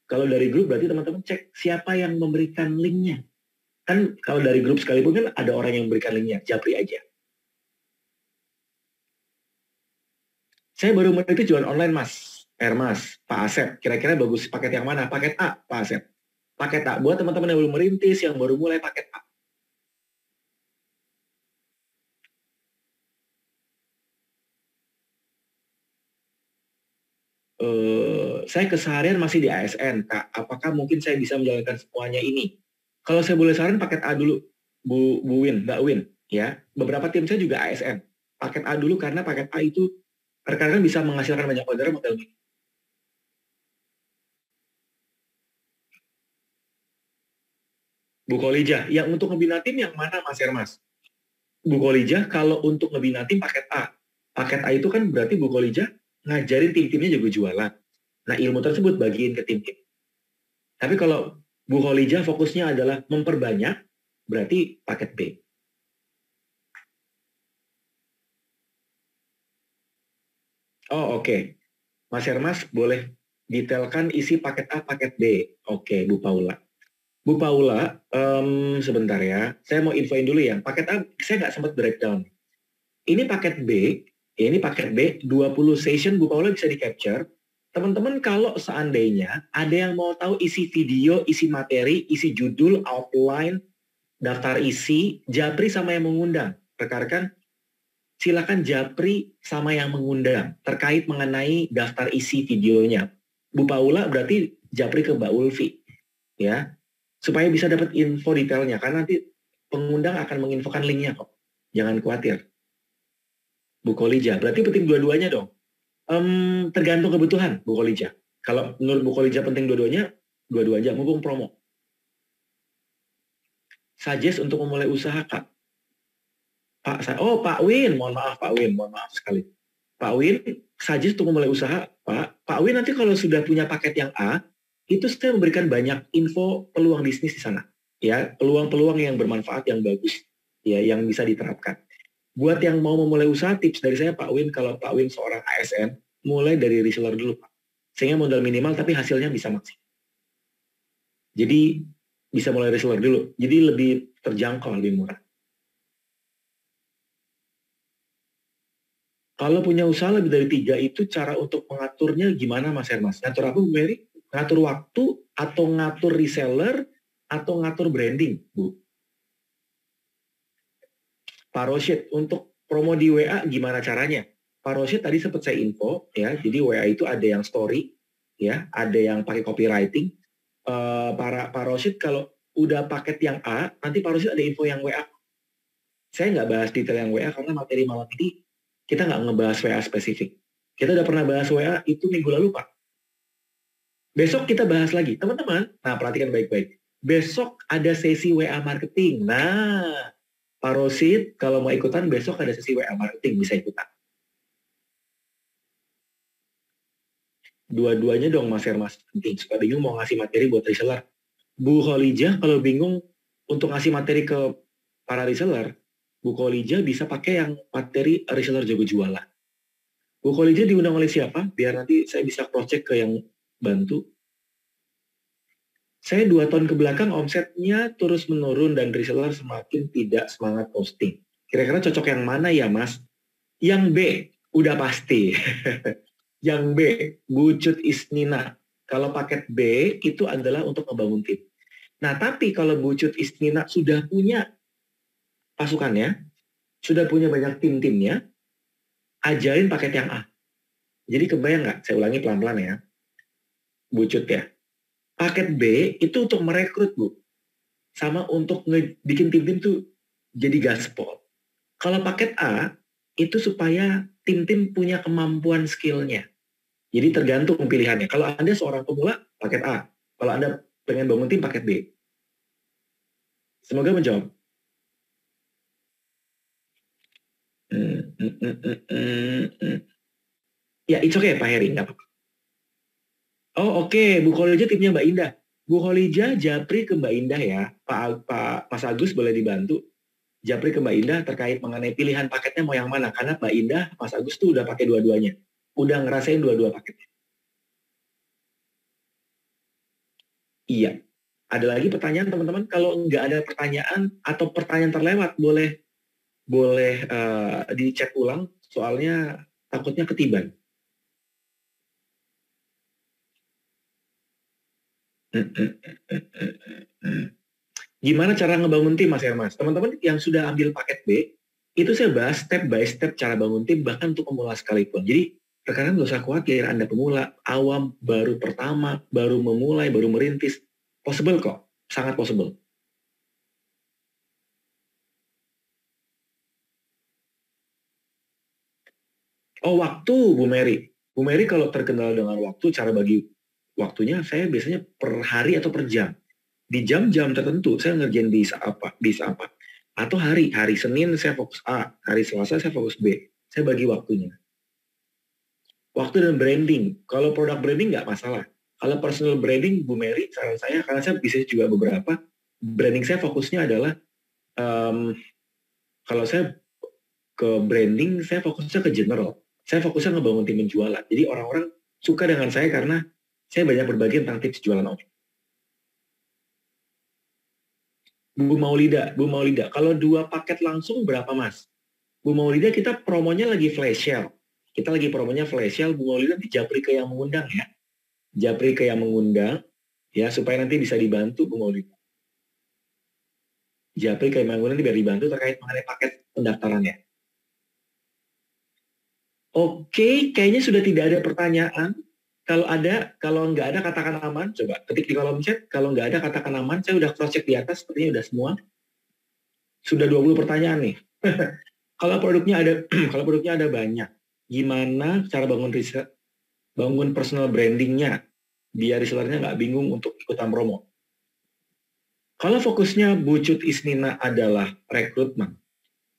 Kalau dari grup berarti teman-teman cek siapa yang memberikan linknya. Kan kalau dari grup sekalipun kan ada orang yang memberikan linknya, japri aja. Saya baru meneliti jualan online Mas, Hermas, Pak Asep. Kira-kira bagus paket yang mana? Paket A, Pak Asep. Paket A, buat teman-teman yang baru merintis, yang baru mulai paket A. Saya keseharian masih di ASN, Kak. Apakah mungkin saya bisa menjalankan semuanya ini? Kalau saya boleh saran, paket A dulu, Bu Win, Mbak Win. Ya, beberapa tim saya juga ASN. Paket A dulu karena paket A itu rekan-rekan bisa menghasilkan banyak orderan model ini. Bu Kolija, yang untuk ngebina tim yang mana Mas Hermas? Bu Kolija, kalau untuk ngebina tim paket A. Paket A itu kan berarti Bu Kolija ngajarin tim-timnya juga jualan. Nah, ilmu tersebut bagiin ke tim-tim. Tapi kalau Bu Kolija fokusnya adalah memperbanyak, berarti paket B. Oh, oke. Mas Hermas boleh detailkan isi paket A, paket B. Oke, Bu Paula. Bu Paula, sebentar ya. Saya mau infoin dulu ya. Paket A, saya nggak sempat breakdown. Ini paket B, ini paket B, 20 session Bu Paula bisa di-capture. Teman-teman kalau seandainya ada yang mau tahu isi video, isi materi, isi judul, outline, daftar isi, japri sama yang mengundang. Rekan-rekan, silakan japri sama yang mengundang terkait mengenai daftar isi videonya. Bu Paula berarti japri ke Mbak Ulfi, ya, supaya bisa dapat info detailnya. Karena nanti pengundang akan menginfokan linknya kok. Jangan khawatir. Bu Kolija, berarti penting dua-duanya dong. Tergantung kebutuhan Bu Kolija. Kalau menurut Bu Kolija penting dua-duanya, dua-dua aja, mumpung promo. Suggest untuk memulai usaha, Kak. Pak Win, mohon maaf Pak Win, mohon maaf sekali. Pak Win, suggest untuk memulai usaha, Pak. Pak Win nanti kalau sudah punya paket yang A, itu saya memberikan banyak info peluang bisnis di sana. Ya, peluang-peluang yang bermanfaat, yang bagus, ya, yang bisa diterapkan. Buat yang mau memulai usaha, tips dari saya Pak Win, kalau Pak Win seorang ASN, mulai dari reseller dulu Pak. Sehingga modal minimal tapi hasilnya bisa maksimal. Jadi bisa mulai reseller dulu. Jadi lebih terjangkau, lebih murah. Kalau punya usaha lebih dari 3 itu cara untuk mengaturnya gimana Mas Hermas? Ngatur apa Bu Mary? Ngatur waktu atau ngatur reseller atau ngatur branding Bu? Pak Rosyid, untuk promo di WA gimana caranya? Pak Rosyid tadi sempat saya info ya, jadi WA itu ada yang story ya, ada yang pakai copywriting. Pak Rosyid kalau udah paket yang A, nanti Pak Rosyid ada info yang WA. Saya nggak bahas detail yang WA karena materi malam ini kita nggak ngebahas WA spesifik. Kita udah pernah bahas WA itu minggu lalu Pak. Besok kita bahas lagi, teman-teman. Nah, perhatikan baik-baik. Besok ada sesi WA marketing. Nah, Pak Rosid, kalau mau ikutan besok ada sesi WA marketing, bisa ikutan. Dua-duanya dong Mas Hermas, penting. Suka bingung mau ngasih materi buat reseller. Bu Kholijah kalau bingung untuk ngasih materi ke para reseller, Bu Kholijah bisa pakai yang materi reseller jago jualan. Bu Kholijah diundang oleh siapa? Biar nanti saya bisa cross-check ke yang bantu. Saya 2 tahun ke belakang omsetnya terus menurun dan reseller semakin tidak semangat posting. Kira-kira cocok yang mana ya Mas? Yang B, udah pasti. Yang B, Bucut Isnina. Kalau paket B itu adalah untuk membangun tim. Nah tapi kalau Bucut Isnina sudah punya pasukannya, sudah punya banyak tim-timnya, ajarin paket yang A. Jadi kebayang nggak? Saya ulangi pelan-pelan ya. Bucut ya. Paket B itu untuk merekrut, Bu. Sama untuk bikin tim-tim tuh jadi gaspol. Kalau paket A, itu supaya tim-tim punya kemampuan skill-nya. Jadi tergantung pilihannya. Kalau Anda seorang pemula, paket A. Kalau Anda pengen bangun tim, paket B. Semoga menjawab. Ya, it's okay Pak Heri, nggak apa-apa. Oh oke, Bu Kholijah timnya Mbak Indah. Bu Kholijah japri ke Mbak Indah ya. Pak Mas Agus boleh dibantu. Japri ke Mbak Indah terkait mengenai pilihan paketnya mau yang mana. Karena Mbak Indah, Mas Agus tuh udah pakai dua-duanya. Udah ngerasain dua-dua paketnya. Iya. Ada lagi pertanyaan teman-teman? Kalau nggak ada pertanyaan atau pertanyaan terlewat, boleh dicek ulang. Soalnya takutnya ketiban. Gimana cara ngebangun tim Mas Hermas? Teman-teman yang sudah ambil paket B, itu saya bahas step by step cara bangun tim bahkan untuk pemula sekalipun. Jadi rekan-rekan nggak usah khawatir Anda pemula, awam, baru pertama, baru memulai, baru merintis. Possible kok, sangat possible. Oh waktu Bu Mary. Bu Mary kalau terkendala dengan waktu, cara bagi waktunya saya biasanya per hari atau per jam. Di jam-jam tertentu saya ngerjain bisa apa. Atau hari Senin saya fokus A, hari Selasa saya fokus B. Saya bagi waktunya. Waktu dan branding. Kalau produk branding nggak masalah. Kalau personal branding, Bu Mary, saran saya, karena saya bisa juga beberapa, branding saya fokusnya adalah, kalau saya ke branding, saya fokusnya ke general. Saya fokusnya ngebangun tim penjualan. Jadi orang-orang suka dengan saya karena saya banyak berbagi tentang tips jualan online. Bu Maulida, kalau 2 paket langsung berapa Mas? Bu Maulida kita promonya lagi flash sale. Kita lagi promonya flash sale, Bu Maulida dijapri ke yang mengundang ya. Japri ke yang mengundang, ya supaya nanti bisa dibantu Bu Maulida. Japri ke yang mengundang biar dibantu terkait mengenai paket pendaftarannya. Oke, kayaknya sudah tidak ada pertanyaan. Kalau nggak ada katakan aman. Coba ketik di kolom chat. Kalau nggak ada katakan aman. Saya udah cross check di atas, sepertinya udah semua. Sudah 20 pertanyaan nih. Kalau produknya ada banyak. Gimana cara bangun personal brandingnya biar resellernya nggak bingung untuk ikutan promo. Kalau fokusnya Bucut Isnina adalah rekrutmen,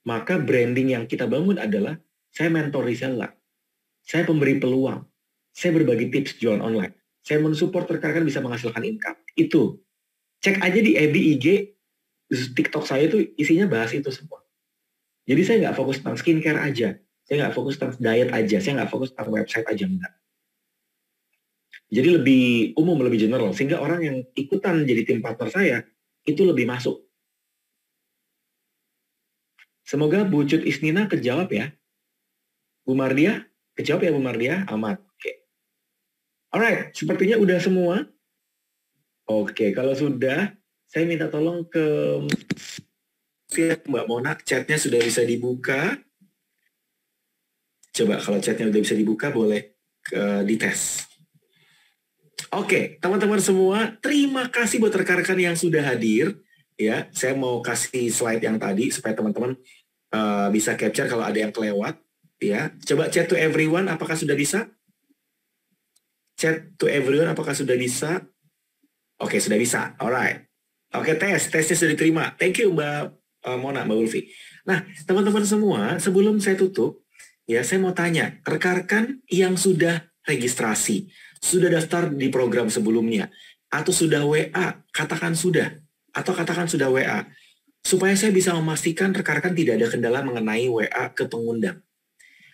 maka branding yang kita bangun adalah saya mentor reseller, saya pemberi peluang, saya berbagi tips jualan online, saya mensupport rekan-rekan bisa menghasilkan income. Itu cek aja di FB, IG, TikTok saya itu isinya bahas itu semua. Jadi saya nggak fokus tentang skincare aja, saya nggak fokus tentang diet aja, saya nggak fokus tentang website aja, enggak. Jadi lebih umum, lebih general, sehingga orang yang ikutan jadi tim partner saya, itu lebih masuk. Semoga Bu Cut Isnina kejawab ya. Bu Mardia, kejawab ya Bu Mardia? Amat. Oke. Alright, sepertinya udah semua. Oke, kalau sudah, saya minta tolong ke Mbak Mona, chatnya sudah bisa dibuka. Coba kalau chatnya udah bisa dibuka, boleh dites. Oke, teman-teman semua, terima kasih buat rekan-rekan yang sudah hadir. Ya, saya mau kasih slide yang tadi supaya teman-teman bisa capture kalau ada yang kelewat. Ya, coba chat to everyone, apakah sudah bisa? Chat to everyone, apakah sudah bisa? Oke, sudah bisa. Alright. Oke, tesnya sudah diterima. Thank you Mbak Mona, Mbak Ulfi. Nah, teman-teman semua, sebelum saya tutup, ya saya mau tanya, rekan-rekan yang sudah registrasi, sudah daftar di program sebelumnya, atau sudah WA, katakan sudah, atau katakan sudah WA, supaya saya bisa memastikan rekan-rekan tidak ada kendala mengenai WA ke pengundang.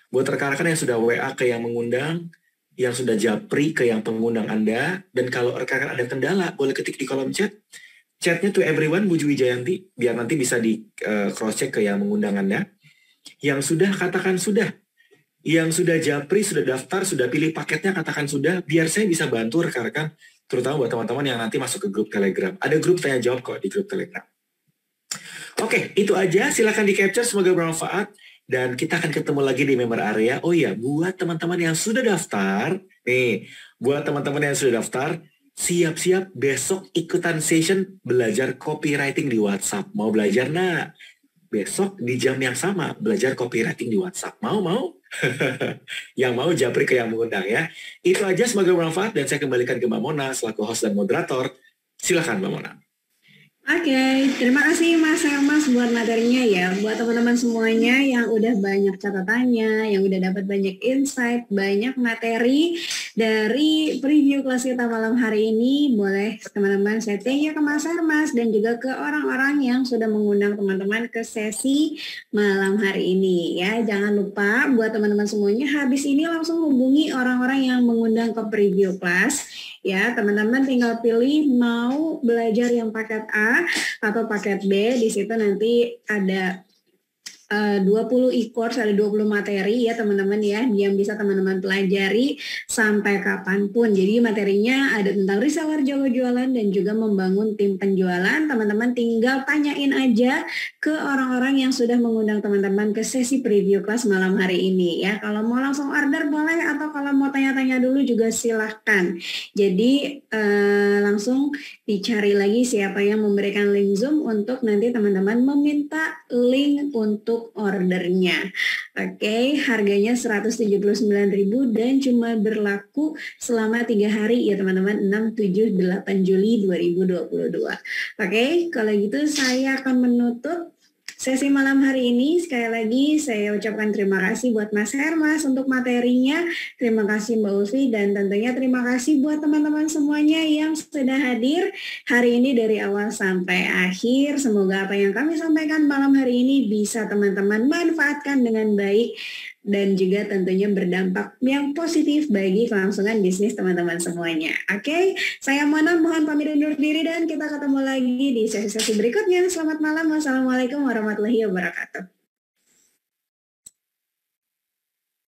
Buat rekan-rekan yang sudah WA ke yang mengundang, yang sudah japri ke yang pengundang Anda, dan kalau rekan-rekan ada kendala, boleh ketik di kolom chat, chatnya to everyone Bu Jui Jayanti, biar nanti bisa di cross-check ke yang mengundang Anda. Yang sudah, katakan sudah. Yang sudah japri, sudah daftar, sudah pilih paketnya, katakan sudah, biar saya bisa bantu rekan-rekan, terutama buat teman-teman yang nanti masuk ke grup Telegram. Ada grup tanya jawab kok di grup Telegram. Oke, itu aja. Silakan di-capture, semoga bermanfaat. Dan kita akan ketemu lagi di member area. Oh iya, buat teman-teman yang sudah daftar, nih, buat teman-teman yang sudah daftar, siap-siap besok ikutan session belajar copywriting di WhatsApp. Mau belajar nak? Besok di jam yang sama belajar copywriting di WhatsApp. Mau? Yang mau japri ke yang mengundang ya. Itu aja, semoga bermanfaat dan saya kembalikan ke Mbak Mona selaku host dan moderator. Silakan Mbak Mona. Oke, terima kasih Mas Hermas buat materinya ya. Buat teman-teman semuanya yang udah banyak catatannya, yang udah dapat banyak insight, banyak materi dari preview kelas kita malam hari ini, boleh teman-teman saya thank you ke Mas Hermas dan juga ke orang-orang yang sudah mengundang teman-teman ke sesi malam hari ini ya. Jangan lupa buat teman-teman semuanya habis ini langsung hubungi orang-orang yang mengundang ke preview kelas. Ya, teman-teman tinggal pilih mau belajar yang paket A atau paket B. Di situ nanti ada 20 e-course, ada 20 materi ya teman-teman ya, yang bisa teman-teman pelajari sampai kapanpun. Jadi materinya ada tentang reseller, jago jualan, dan juga membangun tim penjualan. Teman-teman tinggal tanyain aja ke orang-orang yang sudah mengundang teman-teman ke sesi preview kelas malam hari ini ya. Kalau mau langsung order boleh, atau kalau mau tanya-tanya dulu juga silahkan. Jadi langsung dicari lagi siapa yang memberikan link Zoom untuk nanti teman-teman meminta link untuk ordernya. Oke, harganya 179.000 dan cuma berlaku selama 3 hari ya teman-teman, 6, 7, 8 Juli 2022. Oke, kalau gitu saya akan menutup sesi malam hari ini. Sekali lagi saya ucapkan terima kasih buat Mas Hermas untuk materinya. Terima kasih Mbak Ulfi, dan tentunya terima kasih buat teman-teman semuanya yang sudah hadir hari ini dari awal sampai akhir. Semoga apa yang kami sampaikan malam hari ini bisa teman-teman manfaatkan dengan baik dan juga tentunya berdampak yang positif bagi kelangsungan bisnis teman-teman semuanya. Oke, saya Mona mohon pamit undur diri dan kita ketemu lagi di sesi-sesi berikutnya. Selamat malam. Wassalamualaikum warahmatullahi wabarakatuh.